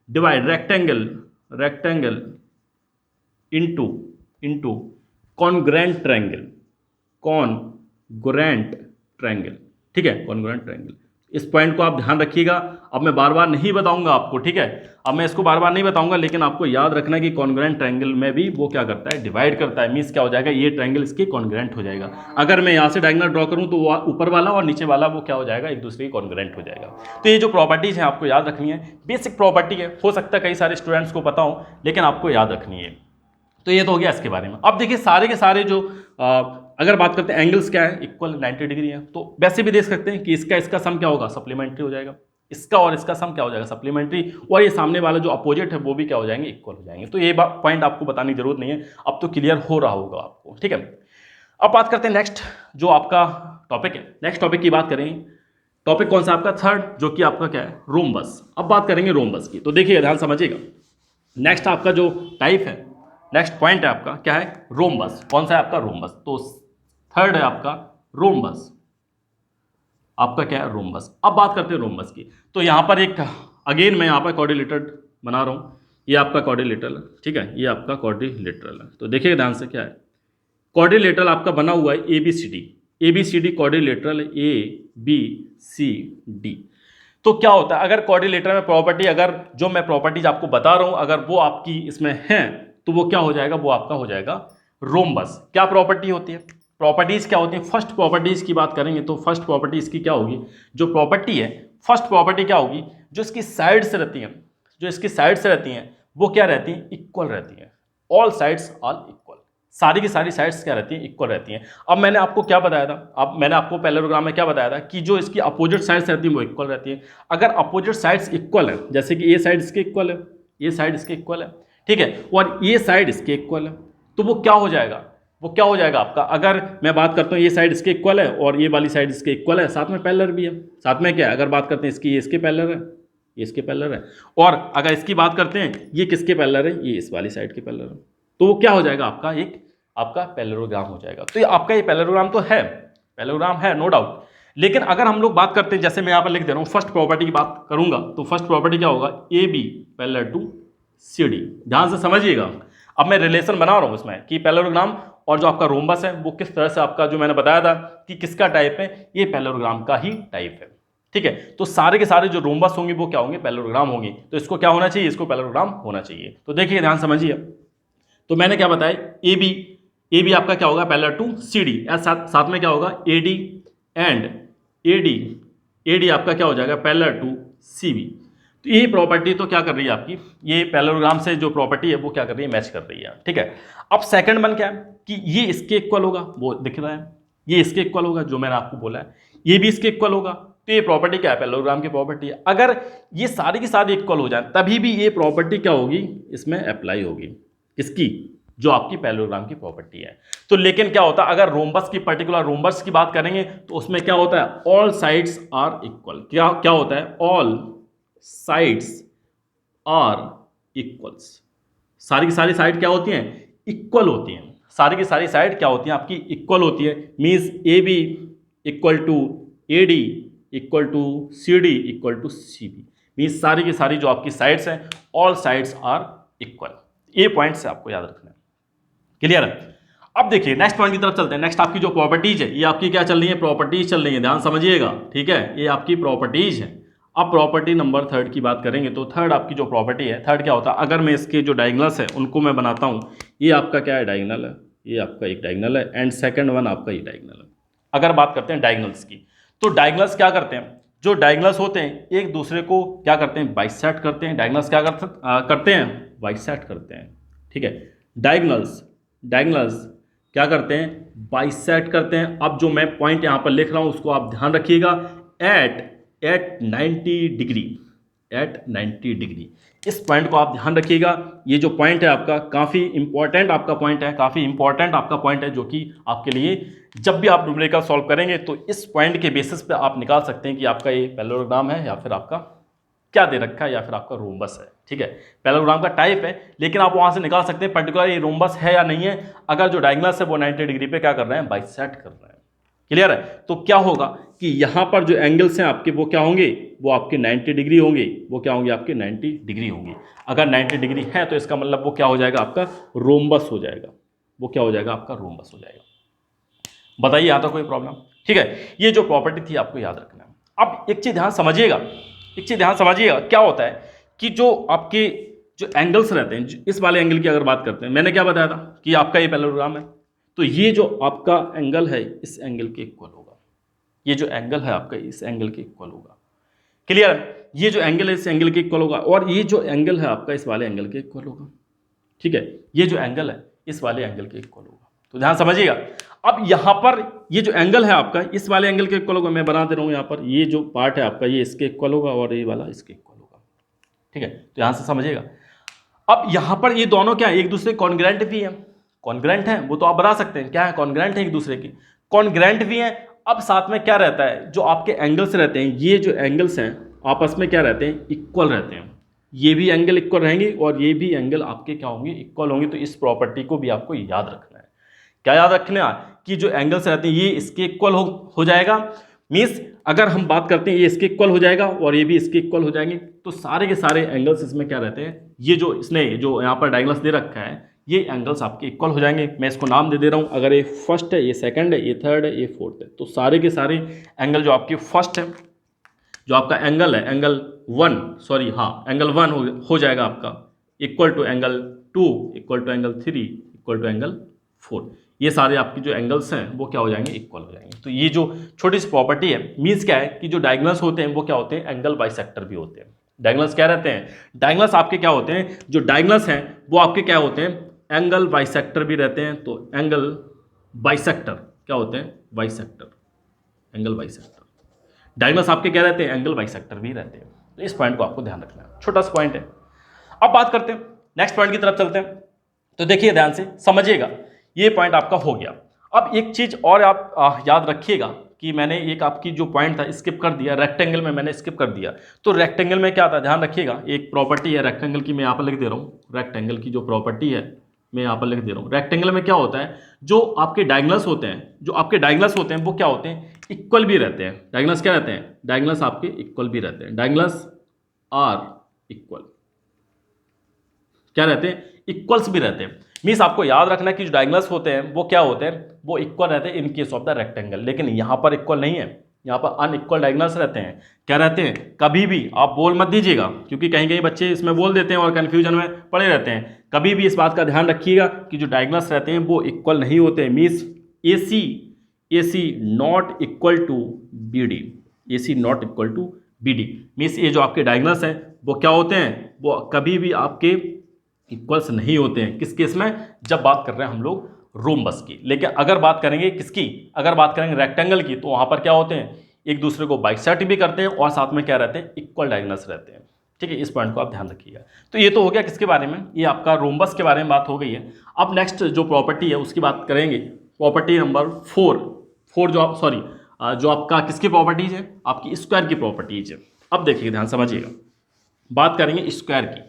divide rectangle into congruent triangle, ठीक है, कॉन्ग्रुएंट ट्रायंगल। इस पॉइंट को आप ध्यान रखिएगा। अब मैं बार बार नहीं बताऊंगा आपको, ठीक है, अब मैं इसको बार बार नहीं बताऊंगा, लेकिन आपको याद रखना है कि कॉन्ग्रुएंट ट्रायंगल में भी वो क्या करता है, डिवाइड करता है। मींस क्या हो जाएगा, ये ट्रायंगल इसके कॉन्ग्रुएंट हो जाएगा। अगर मैं यहाँ से डायगोनल ड्रॉ करूँ तो वो ऊपर वाला और नीचे वाला वो क्या हो जाएगा, एक दूसरे के कॉन्ग्रुएंट हो जाएगा। तो ये जो प्रॉपर्टीज हैं आपको याद रखनी है, बेसिक प्रॉपर्टी है, हो सकता है कई सारे स्टूडेंट्स को पता हो, लेकिन आपको याद रखनी है। तो ये तो हो गया इसके बारे में। अब देखिए सारे के सारे जो अगर बात करते हैं एंगल्स क्या है, इक्वल 90 डिग्री है, तो वैसे भी देख सकते हैं कि इसका सम क्या होगा, सप्लीमेंट्री हो जाएगा। इसका और इसका सम क्या हो जाएगा, सप्लीमेंट्री, और ये सामने वाला जो अपोजिट है वो भी क्या हो जाएंगे, इक्वल हो जाएंगे। तो ये पॉइंट आपको बताने की जरूरत नहीं है, अब तो क्लियर हो रहा होगा आपको, ठीक है। अब बात करते हैं नेक्स्ट जो आपका टॉपिक है, नेक्स्ट टॉपिक की बात करेंगे। टॉपिक कौन सा आपका, थर्ड, जो कि आपका क्या है, रोम्बस। अब बात करेंगे रोम्बस की। तो देखिए ध्यान समझिएगा, नेक्स्ट आपका जो टाइप है, नेक्स्ट पॉइंट है आपका क्या है, रोम्बस। कौन सा है आपका, रोम्बस। तो थर्ड है आपका रोम्बस, आपका क्या है, रोम्बस। अब बात करते हैं रोम्बस की। तो यहाँ पर एक अगेन मैं यहाँ पर क्वाड्रिलेटरल बना रहा हूँ, ये आपका क्वाड्रिलेटरल है, ठीक है, ये आपका क्वाड्रिलेटरल है। तो देखिए ध्यान से क्या है, क्वाड्रिलेटरल आपका बना हुआ है A B C D quadrilateral A B C D. तो क्या होता है, अगर क्वाड्रिलेटरल में प्रॉपर्टी, अगर जो मैं प्रॉपर्टीज आपको बता रहा हूँ अगर वो आपकी इसमें है तो वो क्या हो जाएगा, वो आपका हो जाएगा रोम्बस। क्या प्रॉपर्टी होती है, प्रॉपर्टीज क्या होती है, फर्स्ट प्रॉपर्टीज की बात करेंगे तो फर्स्ट प्रॉपर्टी इसकी क्या होगी, जो प्रॉपर्टी है फर्स्ट प्रॉपर्टी क्या होगी, जो इसकी साइड्स रहती हैं, वो क्या रहती हैं, इक्वल रहती हैं। ऑल साइड्स आर इक्वल, सारी की सारी साइड्स क्या रहती हैं, इक्वल रहती हैं। अब मैंने आपको क्या बताया था, अब मैंने आपको पैरेललोग्राम में क्या बताया था कि जो इसकी अपोजिट साइड्स रहती हैं वो इक्वल रहती हैं। अगर अपोजिट साइड्स इक्वल है, जैसे कि ये साइड इसके इक्वल है, ये साइड इसके इक्वल है, ठीक है, और ये साइड इसके इक्वल है, तो वो क्या हो जाएगा आपका, अगर मैं बात करता हूँ ये साइड इसके इक्वल है और ये वाली साइड इसके इक्वल है, साथ में पैरेलल भी है, साथ में क्या है, अगर बात करते हैं इसकी, ये इसके पैरेलल है, ये इसके पैरेलल है, और अगर इसकी बात करते हैं ये किसके पैरेलल है, ये इस वाली साइड के पैरेलल है, तो वो क्या हो जाएगा आपका, एक आपका पैरेललोग्राम हो जाएगा। तो ये आपका ये पैरेललोग्राम तो है, पैरेललोग्राम है नो डाउट। लेकिन अगर हम लोग बात करते हैं, जैसे मैं यहाँ पर लिख दे रहा हूँ, फर्स्ट प्रॉपर्टी की बात करूंगा, तो फर्स्ट प्रॉपर्टी क्या होगा, A B parallel to C D. ध्यान से समझिएगा, अब मैं रिलेशन बना रहा हूँ इसमें कि पैरेललोग्राम और जो आपका रोम्बस है वो किस तरह से आपका, जो मैंने बताया था कि किसका टाइप है, ये पैरेललोग्राम का ही टाइप है, ठीक है। तो सारे के सारे जो रोम्बस होंगे वो क्या होंगे, पैरेललोग्राम होंगे। तो इसको क्या होना चाहिए, इसको पैरेललोग्राम होना चाहिए। तो देखिए ध्यान समझिए, तो मैंने क्या बताया, ए बी आपका क्या होगा, पैरेलल टू सी डी, साथ में क्या होगा, ए डी एंड ए डी आपका क्या हो जाएगा, पैरेलल टू सी बी। तो ये प्रॉपर्टी तो क्या कर रही है आपकी, ये पैरेललोग्राम से जो प्रॉपर्टी है वो क्या कर रही है, मैच कर रही है, ठीक है। अब सेकंड वन क्या है कि ये इसके इक्वल होगा, वो दिख रहा है, ये इसके इक्वल होगा जो मैंने आपको बोला है, ये भी इसके इक्वल होगा। तो ये प्रॉपर्टी क्या है, पैरेललोग्राम की प्रॉपर्टी है। अगर ये सारी की सारी इक्वल हो जाए तभी भी ये प्रॉपर्टी क्या होगी, इसमें अप्लाई होगी, किसकी, जो आपकी पैरेललोग्राम की प्रॉपर्टी है। तो लेकिन क्या होता है, अगर रोम्बस की, पर्टिकुलर रोम्बस की बात करेंगे तो उसमें क्या होता है, ऑल साइड्स आर इक्वल। क्या क्या होता है, ऑल साइड्स आर इक्वल्स। सारी की सारी साइड क्या होती हैं, इक्वल होती हैं। सारी की सारी साइड क्या होती हैं आपकी, इक्वल होती है। Means A B equal to A D equal to C D equal to C B. Means सारी की सारी जो आपकी साइड्स हैं, ऑल साइड्स आर इक्वल। ये पॉइंट से आपको याद रखना है, क्लियर है। अब देखिए नेक्स्ट पॉइंट की तरफ चलते हैं। नेक्स्ट आपकी जो प्रॉपर्टीज है, ये आपकी क्या चल रही है, प्रॉपर्टीज चल रही है, ध्यान समझिएगा, ठीक है। ये आपकी प्रॉपर्टीज है। अब प्रॉपर्टी नंबर थर्ड की बात करेंगे तो थर्ड आपकी जो प्रॉपर्टी है, थर्ड क्या होता है, अगर मैं इसके जो डायगोनल्स है उनको मैं बनाता हूँ, ये आपका क्या है, डायगोनल है, ये आपका एक डायगोनल है, एंड सेकंड वन आपका ये डायगोनल है। अगर बात करते हैं डायगोनल्स की, तो डायगोनल्स क्या करते हैं, जो डायगोनल्स होते हैं एक दूसरे को क्या करते हैं, बाइसेक्ट करते हैं। डायगोनल्स क्या करते हैं, बाइसेक्ट करते हैं, ठीक है। डायगोनल्स क्या करते हैं, बाइसेक्ट करते हैं। अब जो मैं पॉइंट यहाँ पर लिख रहा हूँ उसको आप ध्यान रखिएगा, एट 90 डिग्री, एट 90 डिग्री। इस पॉइंट को आप ध्यान रखिएगा। ये जो पॉइंट है आपका काफ़ी इंपॉर्टेंट आपका पॉइंट है, काफ़ी इंपॉर्टेंट आपका पॉइंट है, जो कि आपके लिए जब भी आप न्यूमेरिकल सॉल्व करेंगे तो इस पॉइंट के बेसिस पे आप निकाल सकते हैं कि आपका ये पैरेललोग्राम है या फिर आपका क्या दे रखा है, या फिर आपका रोम्बस है, ठीक है। पैरेललोग्राम का टाइप है, लेकिन आप वहाँ से निकाल सकते हैं पर्टिकुलर ये रोम्बस है या नहीं है, अगर जो डायगोनल्स है वो 90 डिग्री पे क्या कर रहे हैं, बाइसेक्ट कर रहे हैं, क्लियर है। तो क्या होगा कि यहाँ पर जो एंगल्स हैं आपके वो क्या होंगे, वो आपके 90 डिग्री होंगे, वो क्या होंगे आपके 90 डिग्री होंगे। अगर 90 डिग्री है तो इसका मतलब वो क्या हो जाएगा, आपका रोम्बस हो जाएगा, वो क्या हो जाएगा, आपका रोम्बस हो जाएगा। बताइए यहाँ तो कोई प्रॉब्लम, ठीक है। ये जो प्रॉपर्टी थी आपको याद रखना है। अब एक चीज़ ध्यान समझिएगा, एक चीज़ ध्यान समझिएगा, क्या होता है कि जो आपके जो एंगल्स रहते हैं, इस वाले एंगल की अगर बात करते हैं, मैंने क्या बताया था कि आपका ये पैरेललोग्राम है, तो ये जो आपका एंगल है इस एंगल के इक्वल होगा, ये जो एंगल है आपका इस एंगल के इक्वल होगा, क्लियर। ये जो एंगल है इस एंगल के इक्वल होगा, और ये जो एंगल है आपका इस वाले एंगल के इक्वल होगा, ठीक है। ये जो एंगल है इस वाले एंगल के इक्वल होगा, तो ध्यान समझिएगा। अब यहाँ पर ये जो एंगल है आपका इस वाले एंगल के इक्वल होगा, मैं बना दे रहा हूँ यहाँ पर, ये जो पार्ट है आपका ये इसके इक्वल होगा और ये वाला इसके इक्वल होगा, ठीक है। तो यहाँ से समझिएगा। अब यहाँ पर ये दोनों क्या है, एक दूसरे कॉन्ग्रेंट भी है, कॉन्ग्रेंट है, वो तो आप बता सकते हैं क्या है, कॉन्ग्रेंट है एक दूसरे की, कॉन्ग्रेंट भी है। अब साथ में क्या रहता है, जो आपके एंगल्स रहते हैं, ये जो एंगल्स हैं आपस में क्या रहते हैं, इक्वल रहते हैं। ये भी एंगल इक्वल रहेंगे और ये भी एंगल आपके क्या होंगे, इक्वल होंगे। तो इस प्रॉपर्टी को भी आपको याद रखना है। क्या याद रखना है कि जो एंगल्स रहते हैं ये इसके इक्वल हो जाएगा। मीन्स अगर हम बात करते हैं ये इसके इक्वल हो जाएगा और ये भी इसके इक्वल हो जाएंगे, तो सारे के सारे एंगल्स इसमें क्या रहते हैं, ये जो इसने जो यहाँ पर डायगोनल्स दे रखा है ये एंगल्स आपके इक्वल हो जाएंगे। मैं इसको नाम दे रहा हूँ, अगर ये फर्स्ट है, ये सेकंड है, ये थर्ड है, ये फोर्थ है, तो सारे के सारे एंगल जो आपके फर्स्ट है, जो आपका एंगल है एंगल वन हो जाएगा आपका equal to angle 2 equal to angle 3 equal to angle 4। ये सारे आपके जो एंगल्स हैं वो क्या हो जाएंगे, इक्वल हो जाएंगे। तो ये जो छोटी सी प्रॉपर्टी है, मीन्स क्या है कि जो डायगोनल्स होते हैं वो क्या होते हैं, एंगल बाइसेक्टर भी होते हैं। डायगोनल्स क्या रहते हैं, डायगोनल्स आपके क्या होते हैं, जो डायगोनल्स हैं वो आपके क्या होते हैं, एंगल बाइसेक्टर भी रहते हैं। तो एंगल बाइसेक्टर क्या होते हैं, बाइसेक्टर, एंगल बाइसेक्टर। डायगोनल्स आपके क्या रहते हैं, एंगल बाइसेक्टर भी रहते हैं। तो इस पॉइंट को आपको ध्यान रखना है, छोटा सा पॉइंट है। अब बात करते हैं नेक्स्ट पॉइंट की तरफ चलते हैं। तो देखिए ध्यान से समझिएगा, ये पॉइंट आपका हो गया। अब एक चीज और आप याद रखिएगा कि मैंने एक आपकी जो पॉइंट था स्किप कर दिया, रेक्टेंगल में मैंने स्किप कर दिया। तो रेक्टेंगल में क्या था, ध्यान रखिएगा, एक प्रॉपर्टी है रेक्टेंगल की, मैं यहाँ पर लिख दे रहा हूँ। रेक्टेंगल की जो प्रॉपर्टी है मैं यहाँ पर लिख दे रहा हूँ। रेक्टेंगल में क्या होता है, जो आपके डायगोनल्स होते हैं, वो क्या होते हैं, इक्वल भी रहते हैं। डायगोनल्स क्या रहते हैं, डायगोनल्स आपके इक्वल भी रहते हैं। डायगोनल्स आर इक्वल, क्या रहते हैं, इक्वल्स भी रहते हैं। मीन्स आपको याद रखना है कि जो डायगोनल्स होते हैं वो क्या होते हैं, वो इक्वल रहते हैं in case of the rectangle. लेकिन यहाँ पर इक्वल नहीं है, यहाँ पर अनइक्वल डायगोनल्स रहते हैं। क्या रहते हैं, कभी भी आप बोल मत दीजिएगा, क्योंकि कहीं कहीं बच्चे इसमें बोल देते हैं और कन्फ्यूजन में पड़े रहते हैं। कभी भी इस बात का ध्यान रखिएगा कि जो डायगोनल्स रहते हैं वो इक्वल नहीं होते हैं। Means AC not equal to BD, AC not equal to BD। Means ये जो आपके डायगोनल्स हैं वो क्या होते हैं, वो कभी भी आपके इक्वल्स नहीं होते हैं। किस केस में, जब बात कर रहे हैं हम लोग रोम्बस की। लेकिन अगर बात करेंगे किसकी, अगर बात करेंगे रेक्टेंगल की, तो वहां पर क्या होते हैं, एक दूसरे को बाइसेक्ट भी करते हैं और साथ में क्या रहते हैं, इक्वल डायगोनल्स रहते हैं। ठीक है, इस पॉइंट को आप ध्यान रखिएगा। तो ये तो हो गया किसके बारे में, ये आपका रोम्बस के बारे में बात हो गई है। अब नेक्स्ट जो प्रॉपर्टी है उसकी बात करेंगे, प्रॉपर्टी नंबर 4 जो आप सॉरी जो आपका किसकी प्रॉपर्टीज है, आपकी स्क्वायर की प्रॉपर्टीज है। अब देखिए ध्यान समझिएगा, बात करेंगे स्क्वायर की।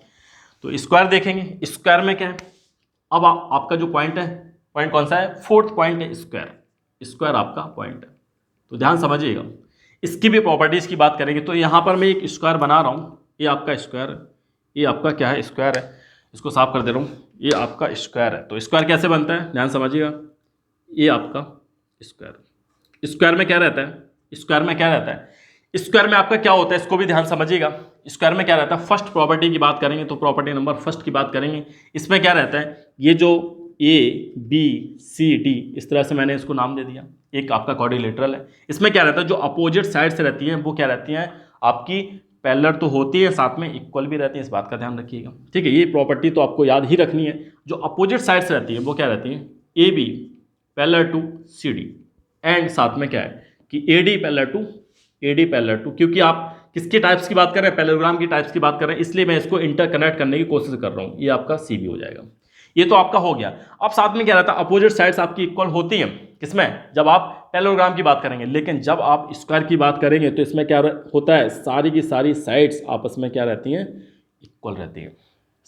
तो स्क्वायर देखेंगे, स्क्वायर में क्या है, अब आपका जो पॉइंट है, पॉइंट कौन सा है, फोर्थ पॉइंट है स्क्वायर, स्क्वायर आपका पॉइंट है। तो ध्यान समझिएगा, इसकी भी प्रॉपर्टीज की बात करेंगे। तो यहाँ पर मैं एक स्क्वायर बना रहा हूँ, ये आपका स्क्वायर, ये आपका क्या है, स्क्वायर है। इसको साफ कर दे रहा हूँ, ये आपका स्क्वायर है। तो स्क्वायर कैसे बनता है, ध्यान समझिएगा, ये आपका स्क्वायर, स्क्वायर में क्या रहता है, स्क्वायर में क्या रहता है, स्क्वायर में आपका क्या होता है, इसको भी ध्यान समझिएगा। स्क्वायर में क्या रहता है, फर्स्ट प्रॉपर्टी की बात करेंगे तो प्रॉपर्टी नंबर फर्स्ट की बात करेंगे। इसमें क्या रहता है, ये जो ए बी सी डी, इस तरह से मैंने इसको नाम दे दिया, एक आपका क्वाड्रिलेटरल है। इसमें क्या रहता है, जो अपोजिट साइड से रहती है वो क्या रहती हैं, आपकी पैरेलल तो होती है, साथ में इक्वल भी रहती है, इस बात का ध्यान रखिएगा। ठीक है, ये प्रॉपर्टी तो आपको याद ही रखनी है। जो अपोजिट साइड से रहती है वो क्या रहती है, A B parallel to C D, and साथ में क्या है कि ए डी पैरेलल टू, क्योंकि आप किसके टाइप्स की बात कर रहे हैं, पैरेललोग्राम की टाइप्स की बात कर रहे हैं, इसलिए मैं इसको इंटरकनेक्ट करने की कोशिश कर रहा हूँ। ये आपका सी बी हो जाएगा, ये तो आपका हो गया। अब साथ में क्या रहता है, अपोजिट साइड्स आपकी इक्वल होती हैं, किसमें, जब आप पैरेललोग्राम की बात करेंगे। लेकिन जब आप स्क्वायर की बात करेंगे तो इसमें क्या होता है, सारी की सारी साइड्स आपस में क्या रहती हैं, इक्वल रहती हैं।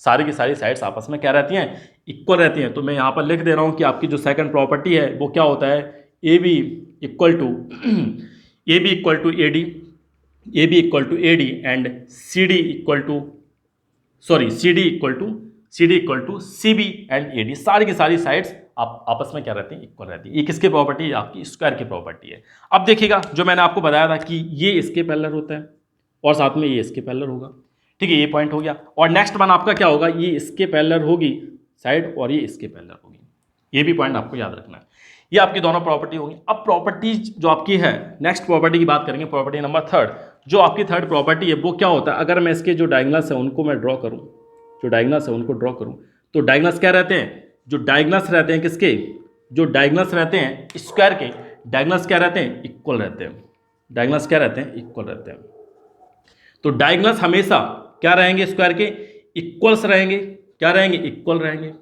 सारी की सारी साइड्स आपस में क्या रहती हैं, इक्वल रहती हैं। तो मैं यहाँ पर लिख दे रहा हूँ कि आपकी जो सेकंड प्रॉपर्टी है वो क्या होता है, A B equal to A B equal to A D, A B equal to A D and C D equal to C D equal to C B and A D. सारी की सारी साइड्स आप आपस में क्या रहती हैं, इक्वल रहती है। ये किसकी प्रॉपर्टी है, आपकी स्क्वायर की प्रॉपर्टी है। अब देखिएगा, जो मैंने आपको बताया था कि ये इसके पैरेलल होता है और साथ में ये इसके पैरेलल होगा। ठीक है, ये पॉइंट हो गया। और नेक्स्ट वन आपका क्या होगा, ये इसके पैरेलल होगी साइड और ये इसके पैरेलल होगी। ये भी पॉइंट आपको याद रखना है। ये आपकी दोनों प्रॉपर्टी होगी। अब प्रॉपर्टी जो आपकी है, नेक्स्ट प्रॉपर्टी की बात करेंगे, प्रॉपर्टी नंबर थर्ड। जो आपकी थर्ड प्रॉपर्टी है वो क्या होता है, अगर मैं इसके जो डायगोनल्स है उनको मैं ड्रॉ करूँ, जो डायगोनल्स है उनको ड्रॉ करूँ, तो डायगोनल्स क्या रहते हैं, जो डायगोनल्स रहते हैं किसके, जो डायगोनल्स रहते हैं स्क्वायर के, डायगोनल्स क्या रहते हैं, इक्वल रहते हैं। डायगोनल्स क्या रहते हैं, इक्वल रहते हैं। तो डायगोनल्स हमेशा क्या रहेंगे, स्क्वायर के इक्वल्स रहेंगे, क्या रहेंगे, इक्वल रहेंगे।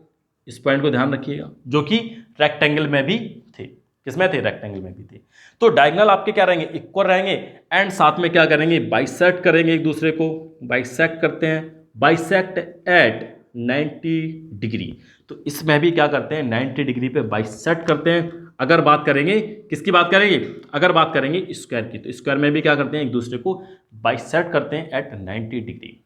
इस पॉइंट को ध्यान रखिएगा, जो कि रेक्टेंगल में भी थे, किसमें थे, रेक्टेंगल में भी थे। तो डायगोनल आपके क्या रहेंगे, इक्वल रहेंगे, एंड साथ में क्या करेंगे, बाइसेक्ट करेंगे एक दूसरे को, बाइसेक्ट करते हैं, बाइसेक्ट एट 90 डिग्री। तो इसमें भी क्या करते हैं, 90 डिग्री पे बाइसेक्ट करते हैं। अगर बात करेंगे किसकी बात करेंगे, अगर बात करेंगे स्क्वायर की, तो स्क्वायर में भी क्या करते हैं, एक दूसरे को बाइसेक्ट करते हैं एट 90 डिग्री।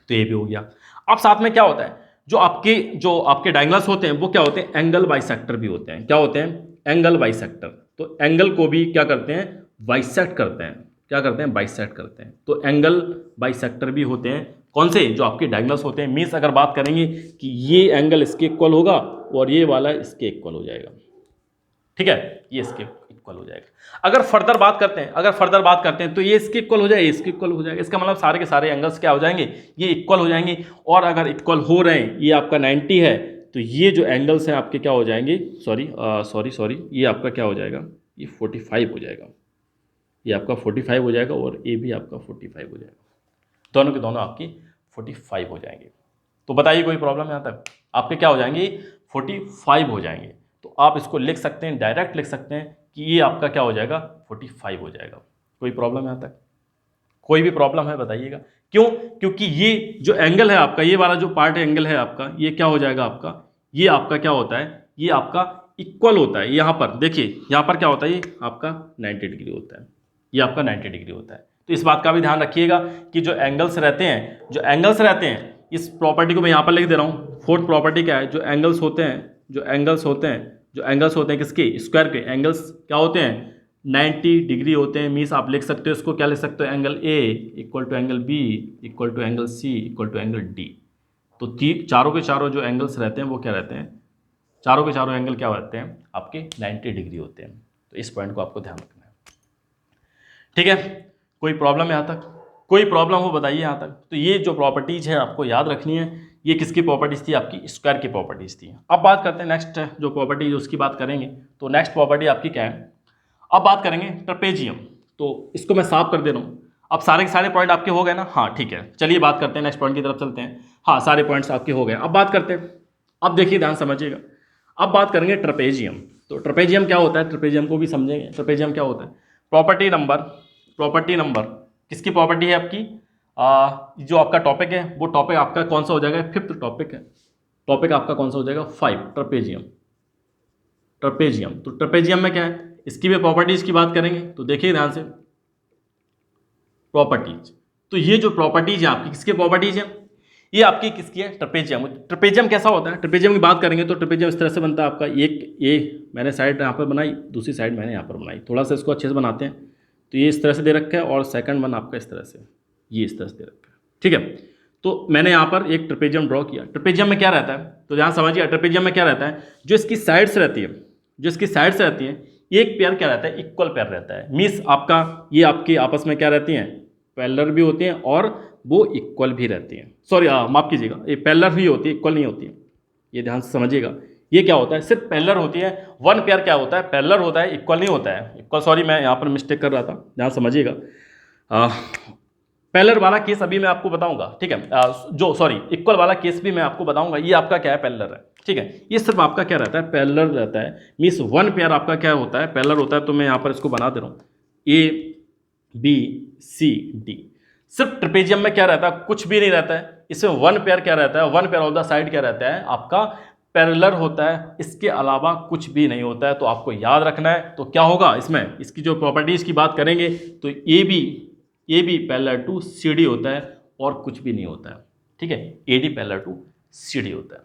तो ये भी हो गया। अब साथ में क्या होता है, जो आपके डायगोनल्स होते हैं वो क्या होते हैं, एंगल बाइसेक्टर भी होते हैं। क्या होते हैं, एंगल बाइसेक्टर। तो एंगल को भी क्या करते हैं, बाइसेक्ट करते हैं। क्या करते हैं, बाइसेक्ट करते हैं। तो एंगल बाइसेक्टर भी होते हैं, कौन से, जो आपके डायगोनल्स होते हैं। मीन्स अगर बात करेंगे कि ये एंगल इसके इक्वल होगा और ये वाला इसके इक्वल हो जाएगा। ठीक है, ये इसके इक्वल हो जाएगा। अगर फर्दर बात करते हैं तो ये इसके इक्वल हो जाएगा, ये इसके इक्वल हो जाएगा। इसका मतलब सारे के सारे एंगल्स क्या हो जाएंगे, ये इक्वल हो जाएंगे। और अगर इक्वल हो रहे हैं, ये आपका 90 है, तो ये जो एंगल्स हैं आपके क्या हो जाएंगे, सॉरी ये आपका क्या हो जाएगा, ये 45 हो जाएगा। ये आपका 45 हो जाएगा और ये भी आपका 45 हो जाएगा। दोनों के दोनों आपकी 45 हो जाएंगे। तो बताइए कोई प्रॉब्लम यहाँ तक, आपके क्या हो जाएंगे, 45 हो जाएंगे। तो आप इसको लिख सकते हैं, डायरेक्ट लिख सकते हैं कि ये आपका क्या हो जाएगा, 45 हो जाएगा। कोई प्रॉब्लम यहाँ तक, कोई भी प्रॉब्लम है बताइएगा। क्यों, क्योंकि ये जो एंगल है आपका, ये वाला जो पार्ट एंगल है आपका, ये क्या हो जाएगा आपका, ये आपका क्या होता है, ये आपका इक्वल होता है। यहाँ पर देखिए, यहाँ पर क्या होता है, ये आपका 90 डिग्री होता है, ये आपका 90 डिग्री होता है। तो इस बात का भी ध्यान रखिएगा कि जो एंगल्स रहते हैं, इस प्रॉपर्टी को मैं यहाँ पर लिख दे रहा हूँ। फोर्थ प्रॉपर्टी क्या है, जो एंगल्स होते हैं किसके, स्क्वायर के एंगल्स क्या होते हैं, 90 डिग्री होते हैं। मीन्स आप लिख सकते हो इसको, क्या लिख सकते हो, angle A equal to angle B equal to angle C equal to angle D. तो चारों के चारों जो एंगल्स रहते हैं वो क्या रहते हैं, चारों के चारों एंगल क्या होते हैं, आपके 90 डिग्री होते हैं। तो इस पॉइंट को आपको ध्यान रखना है। ठीक है, कोई प्रॉब्लम यहाँ तक, कोई प्रॉब्लम हो बताइए यहाँ तक। तो ये जो प्रॉपर्टीज़ है आपको याद रखनी है, ये किसकी प्रॉपर्टीज़ थी, आपकी स्क्वायर की प्रॉपर्टीज़ थी। अब बात करते हैं नेक्स्ट जो प्रॉपर्टी उसकी बात करेंगे। तो नेक्स्ट प्रॉपर्टी आपकी क्या है, अब बात करेंगे ट्रेपेजियम। तो इसको मैं साफ कर दे रहा हूँ। अब सारे के सारे पॉइंट आपके हो गए ना, हाँ ठीक है, चलिए बात करते हैं नेक्स्ट पॉइंट की तरफ चलते हैं। हाँ सारे पॉइंट्स आपके हो गए। अब बात करते हैं, अब देखिए ध्यान समझिएगा, अब बात करेंगे ट्रेपेजियम। तो ट्रेपेजियम क्या होता है, ट्रेपेजियम को भी समझेंगे। ट्रेपेजियम क्या होता है, प्रॉपर्टी नंबर किसकी प्रॉपर्टी है आपकी, जो आपका टॉपिक है वो टॉपिक आपका कौन सा हो जाएगा, 5th टॉपिक है, टॉपिक आपका कौन सा हो जाएगा 5, ट्रेपेजियम। तो ट्रेपेजियम में क्या है, इसकी भी प्रॉपर्टीज की बात करेंगे। तो देखिए ध्यान से, प्रॉपर्टीज, तो ये जो प्रॉपर्टीज है आपकी किसकी प्रॉपर्टीज है, ये आपकी किसकी है, ट्रेपेजियम। ट्रेपेजियम कैसा होता है, ट्रेपेजियम की बात करेंगे तो ट्रेपेजियम इस तरह से बनता है आपका, एक ये मैंने साइड यहाँ पर बनाई, दूसरी साइड मैंने यहाँ पर बनाई, थोड़ा सा इसको अच्छे से बनाते हैं। तो ये इस तरह से दे रखा है और सेकंड वन आपका इस तरह से, ये इस तरह से दे रखा है, ठीक है। तो मैंने यहाँ पर एक ट्रेपेजियम ड्रॉ किया। ट्रेपेजियम में क्या रहता है, तो ध्यान समझिए, ट्रेपेजियम में क्या रहता है, जो इसकी साइड्स रहती है, जो इसकी साइड्स रहती है, एक पेयर क्या रहता है, इक्वल पेयर रहता है। मीन्स आपका ये आपकी आपस में क्या रहती हैं, पैरेलल भी होती हैं और वो इक्वल भी रहती हैं। सॉरी माफ कीजिएगा, ये पैरेलल भी होती है, इक्वल नहीं होती है, ये ध्यान से समझिएगा। ये क्या होता है, सिर्फ पैरेलल होती है। वन पेयर क्या होता है, पैरेलल होता है, इक्वल नहीं होता है। इक्वल, सॉरी मैं यहाँ पर मिस्टेक कर रहा था, ध्यान समझिएगा। पैरेलल वाला केस अभी मैं आपको बताऊंगा, ठीक है। जो सॉरी इक्वल वाला केस भी मैं आपको बताऊंगा। ये आपका क्या है, पैरेलल है, ठीक है। ये सिर्फ आपका क्या रहता है, पैरेलल रहता है। मीन्स वन पेयर आपका क्या होता है, पैरेलल होता है। तो मैं यहाँ पर इसको बना दे रहा हूँ, ABCD। सिर्फ ट्रेपेजियम में क्या रहता है, कुछ भी नहीं रहता है। इसमें वन पेयर क्या रहता है, one pair of the side क्या रहता है आपका, पैरेलल होता है। इसके अलावा कुछ भी नहीं होता है। तो आपको याद रखना है। तो क्या होगा इसमें, इसकी जो प्रॉपर्टीज की बात करेंगे तो AB पैरेलल टू CD होता है और कुछ भी नहीं होता है, ठीक है। AD पैरेलल टू CD होता है,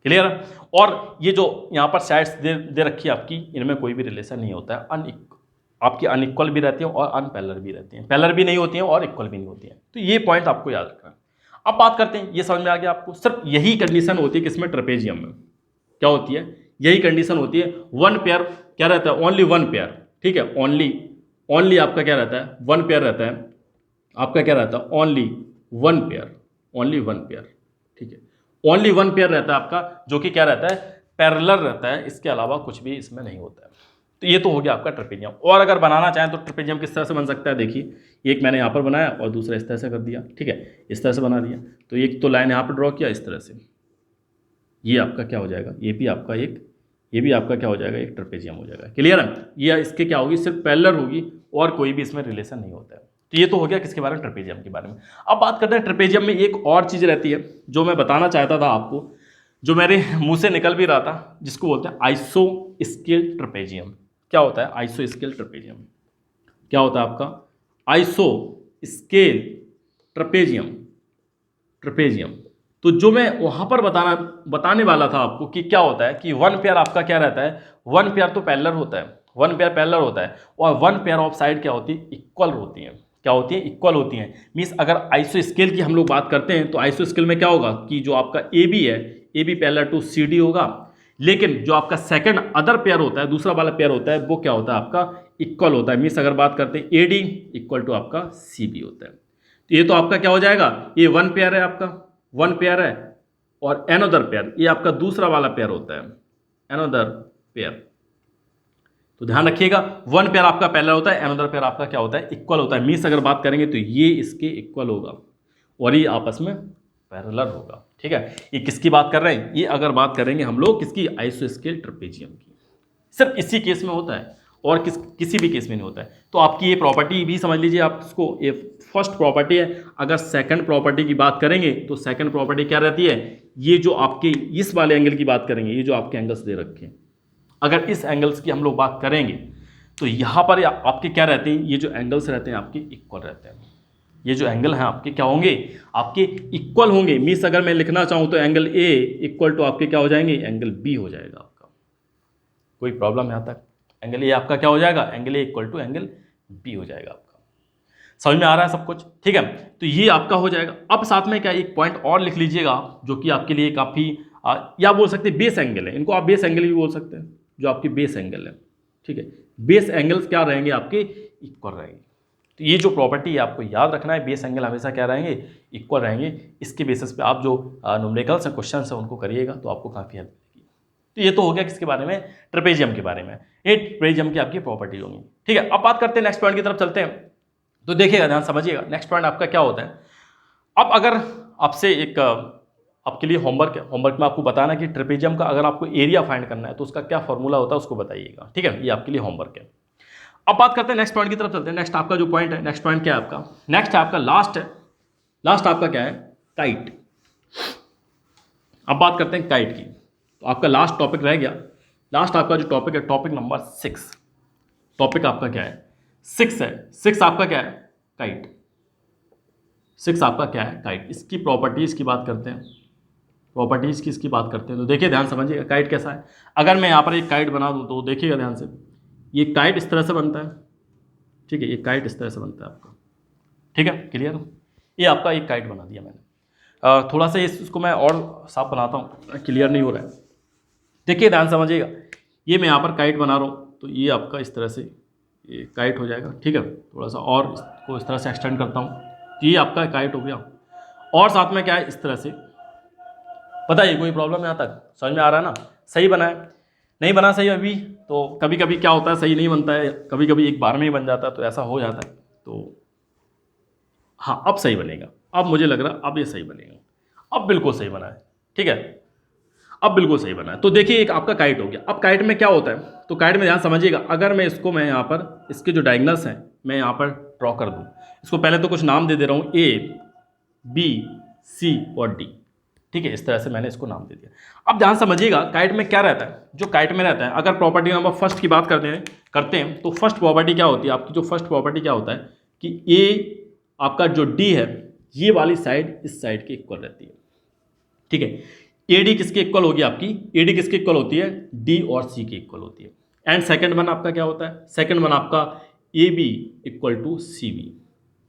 क्लियर। और ये जो यहाँ पर साइड्स दे रखी है आपकी, इनमें कोई भी रिलेशन नहीं होता है। आपकी अनइक्वल भी रहती है और अनपैरेलल भी रहती हैं, पैरेलल भी नहीं होती हैं और इक्वल भी नहीं होती हैं। तो ये पॉइंट आपको याद रखना है। अब बात करते हैं, ये समझ में आ गया आपको। सिर्फ यही कंडीशन होती है किसमें, ट्रेपेजियम में। क्या होती है, यही कंडीशन होती है। वन पेयर क्या रहता है, ओनली वन पेयर, ठीक है। ओनली आपका क्या रहता है, वन पेयर रहता है आपका, क्या रहता है, ओनली वन पेयर, ठीक है। ओनली वन पेयर रहता है आपका, जो कि क्या रहता है, पैरेलल रहता है। इसके अलावा कुछ भी इसमें नहीं होता है। तो ये तो हो गया आपका ट्रेपेजियम। और अगर बनाना चाहें तो ट्रेपेजियम किस तरह से बन सकता है, देखिए, एक मैंने यहाँ पर बनाया और दूसरा इस तरह से कर दिया, ठीक है, इस तरह से बना दिया। तो एक तो लाइन यहाँ पर ड्रॉ किया इस तरह से, ये आपका क्या हो जाएगा, ये भी आपका क्या हो जाएगा, एक ट्रेपेजियम हो जाएगा, क्लियर है। ये इसके क्या होगी, सिर्फ पैरेलल होगी और कोई भी इसमें रिलेशन नहीं होता है। तो ये तो हो गया किसके बारे में, ट्रेपेजियम के बारे में। अब बात करते हैं ट्रेपेजियम में एक और चीज़ रहती है जो मैं बताना चाहता था आपको, जो मेरे मुँह से निकल भी रहा था, जिसको बोलते हैं आइसो स्केल ट्रेपेजियम। क्या होता है आइसो स्केल ट्रेपेजियम, क्या होता है आपका आइसो स्केल ट्रेपेजियम। तो जो मैं वहाँ पर बताने वाला था आपको कि क्या होता है कि वन पेयर आपका क्या रहता है, वन पेयर तो पैरेलल होता है, वन पेयर पैरेलल होता है और वन पेयर ऑफ साइड क्या होती है, इक्वल होती है। क्या होती है, इक्वल होती हैं। मीन्स अगर आइसो स्केल की हम लोग बात करते हैं तो आइसो स्केल में क्या होगा कि जो आपका AB है, AB पैरेलल टू CD होगा, लेकिन जो आपका सेकंड अदर पेयर होता है, दूसरा वाला पेयर होता है, वो क्या होता है आपका, इक्वल होता है। मीन्स अगर बात करते हैं AD इक्वल टू आपका CB होता है। तो ये तो आपका क्या हो जाएगा, ये वन पेयर है आपका, वन पेयर है, और एनोदर पेयर ये आपका दूसरा वाला पेयर होता है, एनोदर पेयर। तो ध्यान रखिएगा, वन पेयर आपका पैरेलल होता है, एनोदर पेयर आपका क्या होता है, इक्वल होता है। मीन्स अगर बात करेंगे तो ये इसके इक्वल होगा और ये आपस में पैरेलल होगा, ठीक है। ये किसकी बात कर रहे हैं, ये अगर बात करेंगे हम लोग किसकी, आइसोस्केल ट्रेपेजियम की। सिर्फ इसी केस में होता है और किसी भी केस में नहीं होता है। तो आपकी ये प्रॉपर्टी भी समझ लीजिए आप इसको, ये फर्स्ट प्रॉपर्टी है। अगर सेकंड प्रॉपर्टी की बात करेंगे तो सेकंड प्रॉपर्टी क्या रहती है, ये जो आपके इस वाले एंगल की बात करेंगे, ये जो आपके एंगल्स दे रखे हैं, अगर इस एंगल्स की हम लोग बात करेंगे तो यहाँ पर आपके क्या रहते हैं, ये जो एंगल्स रहते हैं आपके इक्वल रहते हैं। ये जो एंगल हैं आपके क्या होंगे, आपके इक्वल होंगे। मीन्स अगर मैं लिखना चाहूँ तो एंगल A इक्वल टू आपके क्या हो जाएंगे, एंगल B हो जाएगा आपका। कोई प्रॉब्लम यहाँ तक, एंगल A आपका क्या हो जाएगा, angle A equal to angle B हो जाएगा आपका। समझ में आ रहा है सब कुछ, ठीक है। तो ये आपका हो जाएगा। अब साथ में क्या एक पॉइंट और लिख लीजिएगा जो कि आपके लिए काफ़ी या बोल सकते हैं बेस एंगल है, इनको आप बेस एंगल भी बोल सकते हैं, जो आपकी बेस एंगल है, ठीक है। बेस एंगल्स क्या रहेंगे आपके, इक्वल रहेंगे। तो ये जो प्रॉपर्टी है आपको याद रखना है, बेस एंगल हमेशा क्या रहेंगे, इक्वल रहेंगे। इसके बेसिस पे आप जो न्यूमेरिकल्स हैं, क्वेश्चन है, उनको करिएगा तो आपको काफ़ी हेल्प मिलेगी। तो ये तो हो गया किसके बारे में, ट्रेपेजियम के बारे में। ये ट्रेपेजियम की आपकी प्रॉपर्टी होंगी। ठीक है, अब बात करते हैं नेक्स्ट पॉइंट की तरफ चलते हैं। तो देखिएगा, ध्यान समझिएगा, नेक्स्ट पॉइंट आपका क्या होता है। अब अगर आपसे एक आपके लिए होमवर्क है, होमवर्क में आपको बताना कि ट्रेपेजियम का अगर आपको एरिया फाइंड करना है तो उसका क्या फॉर्मूला होता है, उसको बताइएगा। ठीक है, ये आपके लिए होमवर्क है। अब बात करते हैं नेक्स्ट पॉइंट की तरफ चलते हैं। नेक्स्ट आपका जो पॉइंट है, नेक्स्ट पॉइंट क्या है आपका, नेक्स्ट है आपका लास्ट है, लास्ट आपका क्या है, काइट। अब बात करते हैं काइट की। तो आपका लास्ट टॉपिक रह गया, लास्ट आपका जो टॉपिक है, टॉपिक नंबर 6। टॉपिक आपका क्या है, 6 है। 6 आपका क्या है, काइट। 6 आपका क्या है, काइट। इसकी प्रॉपर्टीज़ की बात करते हैं, प्रॉपर्टीज़ की इसकी बात करते हैं। तो देखिए, ध्यान समझिएगा, काइट कैसा है। अगर मैं यहाँ पर एक काइट बना दूँ तो देखिएगा ध्यान से, ये काइट इस तरह से बनता है। ठीक है, ये काइट इस तरह से बनता है आपका। ठीक है, क्लियर। ये आपका एक काइट बना दिया मैंने। थोड़ा सा इसको मैं और साफ बनाता हूँ, क्लियर नहीं हो रहा है। देखिए, ध्यान समझिएगा, ये मैं यहाँ पर काइट बना रहा हूँ तो ये आपका इस तरह से ये काइट हो जाएगा। ठीक है, थोड़ा सा और इसको इस तरह से एक्सटेंड करता हूँ तो ये आपका काइट हो गया। और साथ में क्या है, इस तरह से, बताइए कोई प्रॉब्लम यहाँ तक समझ में आ रहा है ना। सही बना है, नहीं बना सही अभी, तो कभी कभी क्या होता है, सही नहीं बनता है, कभी कभी एक बार में ही बन जाता है, तो ऐसा हो जाता है। तो हाँ, अब सही बनेगा, अब मुझे लग रहा है अब ये सही बनेगा, अब बिल्कुल सही बना है। ठीक है, अब बिल्कुल सही बना है। तो देखिए, एक आपका काइट हो गया। अब काइट में क्या होता है, तो काइट में ध्यान समझिएगा, अगर मैं इसको, मैं यहाँ पर इसके जो डायगोनल्स हैं मैं यहाँ पर ड्रॉ कर दूँ, इसको पहले तो कुछ नाम दे रहा हूँ, A, B, C और D। ठीक है, इस तरह से मैंने इसको नाम दे दिया। अब ध्यान समझिएगा, काइट में क्या रहता है, जो काइट में रहता है, अगर प्रॉपर्टी नंबर फर्स्ट की बात करते हैं तो फर्स्ट प्रॉपर्टी क्या होती है आपकी, जो फर्स्ट प्रॉपर्टी क्या होता है कि ए आपका जो डी है, ये वाली साइड इस साइड के इक्वल रहती है। ठीक है, ए डी किसके इक्वल होगी आपकी, ए डी किसके इक्वल होती है, डी और सी के इक्वल होती है। एंड सेकेंड वन आपका क्या होता है, सेकेंड वन आपका A B equal to C B,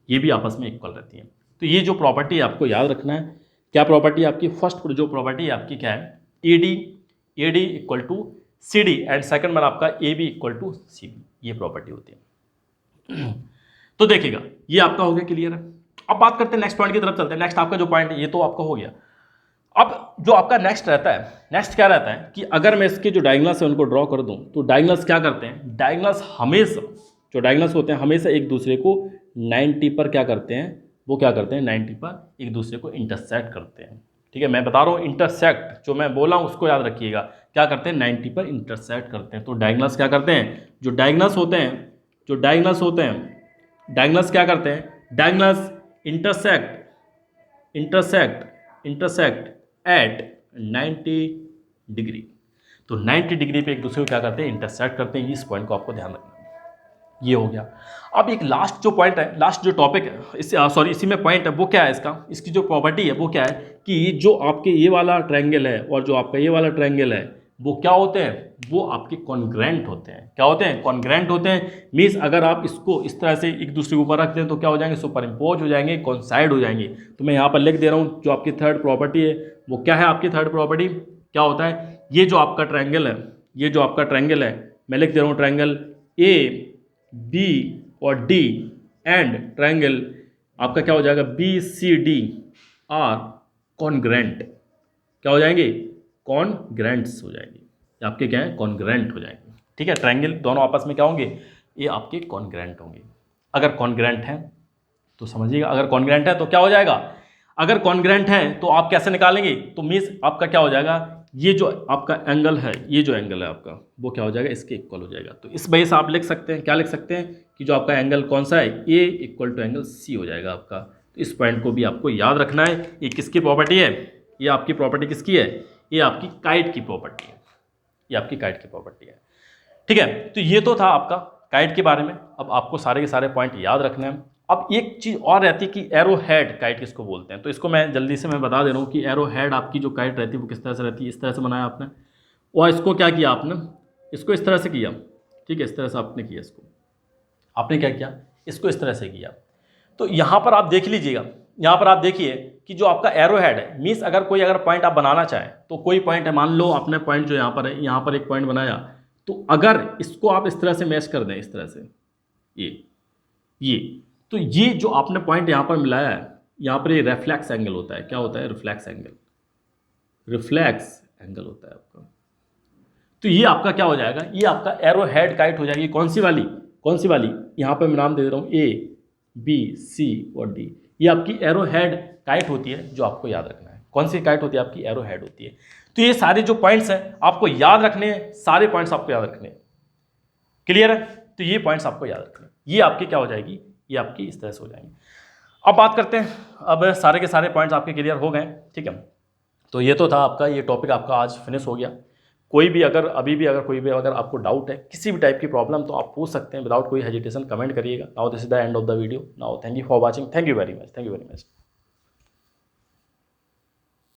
ये भी आपस में इक्वल रहती है। तो ये जो प्रॉपर्टी आपको याद रखना है, क्या प्रॉपर्टी आपकी, फर्स्ट जो प्रॉपर्टी आपकी क्या है, A D equal to C D and second one आपका A B equal to C B, ये प्रॉपर्टी होती है। तो देखिएगा, ये आपका हो गया, क्लियर है। अब बात करते हैं नेक्स्ट पॉइंट की तरफ चलते हैं। नेक्स्ट आपका जो पॉइंट है, ये तो आपका हो गया। अब जो आपका नेक्स्ट रहता है, नेक्स्ट क्या रहता है कि अगर मैं इसके जो डायगोनल्स है उनको ड्रॉ कर दूं, तो डायगोनल्स क्या करते हैं, डायगोनल्स हमेशा, जो डायगोनल्स होते हैं हमेशा एक दूसरे को 90 पर क्या करते हैं, वो क्या करते हैं, 90 पर एक दूसरे को इंटरसेक्ट करते हैं। ठीक है, मैं बता रहा हूँ, इंटरसेक्ट जो मैं बोला हूँ उसको याद रखिएगा, क्या करते हैं, 90 पर इंटरसेक्ट करते हैं। तो डायगोनल्स क्या करते हैं, जो डायगोनल्स होते हैं, जो डायगोनल्स होते हैं, डायगोनल्स क्या करते हैं, डायगोनल्स इंटरसेक्ट एट 90 डिग्री। तो 90 डिग्री पे एक दूसरे को क्या करते हैं, इंटरसेक्ट करते हैं। इस पॉइंट को आपको ध्यान रखना है, ये हो गया। अब एक लास्ट जो पॉइंट है, लास्ट जो टॉपिक है, इसी में पॉइंट है, वो क्या है इसका, इसकी जो प्रॉपर्टी है वो क्या है कि जो आपके ये वाला ट्रायंगल है और जो आपका ये वाला ट्रायंगल है, वो क्या होते हैं, वो आपके कॉन्ग्रेंट होते हैं। क्या होते हैं, कॉन्ग्रेंट होते हैं। मीन्स अगर आप इसको इस तरह से एक दूसरे के ऊपर रख दें तो क्या हो जाएंगे, सुपर इम्पोज हो जाएंगे, कॉन्साइड हो जाएंगे। तो मैं यहाँ पर लिख दे रहा हूँ, जो आपकी थर्ड प्रॉपर्टी है वो क्या है, आपकी थर्ड प्रॉपर्टी क्या होता है, ये जो आपका ट्रायंगल है, ये जो आपका ट्रायंगल है, मैं लिख दे रहा हूँ ट्रायंगल ए बी और डी एंड ट्रायंगल आपका क्या हो जाएगा, B C D are congruent. क्या हो जाएंगे, कॉन्ग्रेंट्स हो जाएंगे, आपके क्या है, कॉन्ग्रेंट हो जाएंगे। ठीक है, ट्रायंगल दोनों आपस में क्या होंगे, ये आपके कॉन्ग्रेंट होंगे। अगर कॉन्ग्रेंट हैं तो समझिएगा, अगर कॉन्ग्रेंट है तो क्या हो जाएगा, अगर कॉन्ग्रेंट है तो आप कैसे निकालेंगे, तो मीन्स आपका क्या हो जाएगा, ये जो आपका एंगल है, ये जो एंगल है आपका, वो क्या हो जाएगा, इसके इक्वल हो जाएगा। तो इस वजह से आप लिख सकते हैं, क्या लिख सकते हैं कि जो आपका एंगल कौन सा है, ए इक्वल टू एंगल सी हो जाएगा आपका। तो इस पॉइंट को भी आपको याद रखना है। ये किसकी प्रॉपर्टी है, ये आपकी प्रॉपर्टी किसकी है, ये आपकी काइट की प्रॉपर्टी है, ये आपकी काइट की प्रॉपर्टी है। ठीक है, तो ये तो था आपका काइट के बारे में। अब आपको सारे के सारे पॉइंट याद रखने हैं। अब एक चीज़ और रहती है कि एरो हेड काइट किसको बोलते हैं, तो इसको मैं जल्दी से मैं बता दे रहा हूँ कि एरो हेड आपकी जो काइट रहती है वो किस तरह से रहती है। इस तरह से बनाया आपने, और इसको क्या किया आपने, इसको इस तरह से किया। ठीक है, इस तरह से आपने किया, इसको आपने क्या किया, इसको इस तरह से किया। तो यहाँ पर आप देख लीजिएगा, यहाँ पर आप देखिए कि जो आपका एरो हेड है, मीन्स अगर कोई अगर पॉइंट आप बनाना चाहें तो कोई पॉइंट है, मान लो आपने पॉइंट जो यहाँ पर है, यहाँ पर एक पॉइंट बनाया, तो अगर इसको आप इस तरह से मैच कर दें, इस तरह से ये तो ये जो आपने पॉइंट यहाँ पर मिलाया है, यहाँ पर ये रिफ्लेक्स एंगल होता है। क्या होता है? रिफ्लेक्स एंगल, रिफ्लेक्स एंगल होता है आपका। तो ये आपका क्या हो जाएगा? ये आपका एरो हेड काइट हो जाएगी। कौन सी वाली? कौन सी वाली? यहाँ पे मैं नाम दे दे रहा हूँ, ए बी सी और डी। ये आपकी एरो हेड काइट होती है, जो आपको याद रखना है। कौन सी काइट होती है? आपकी एरो हेड होती है। तो ये सारे जो पॉइंट्स हैं आपको याद रखने हैं, सारे पॉइंट्स आपको याद रखने हैं। क्लियर है? तो ये पॉइंट्स आपको याद रखने हैं। ये आपकी क्या हो जाएगी? ये आपकी इस तरह से हो जाएंगी। अब बात करते हैं, अब सारे के सारे पॉइंट्स आपके क्लियर हो गए, ठीक है। तो ये तो था आपका, ये टॉपिक आपका आज फिनिश हो गया। कोई भी अगर अभी भी अगर कोई भी अगर आपको डाउट है, किसी भी टाइप की प्रॉब्लम, तो आप पूछ सकते हैं विदाउट कोई हेजिटेशन, कमेंट करिएगा। Now this is the end of the video. Now thank you for watching. Thank you very much. Thank you very much.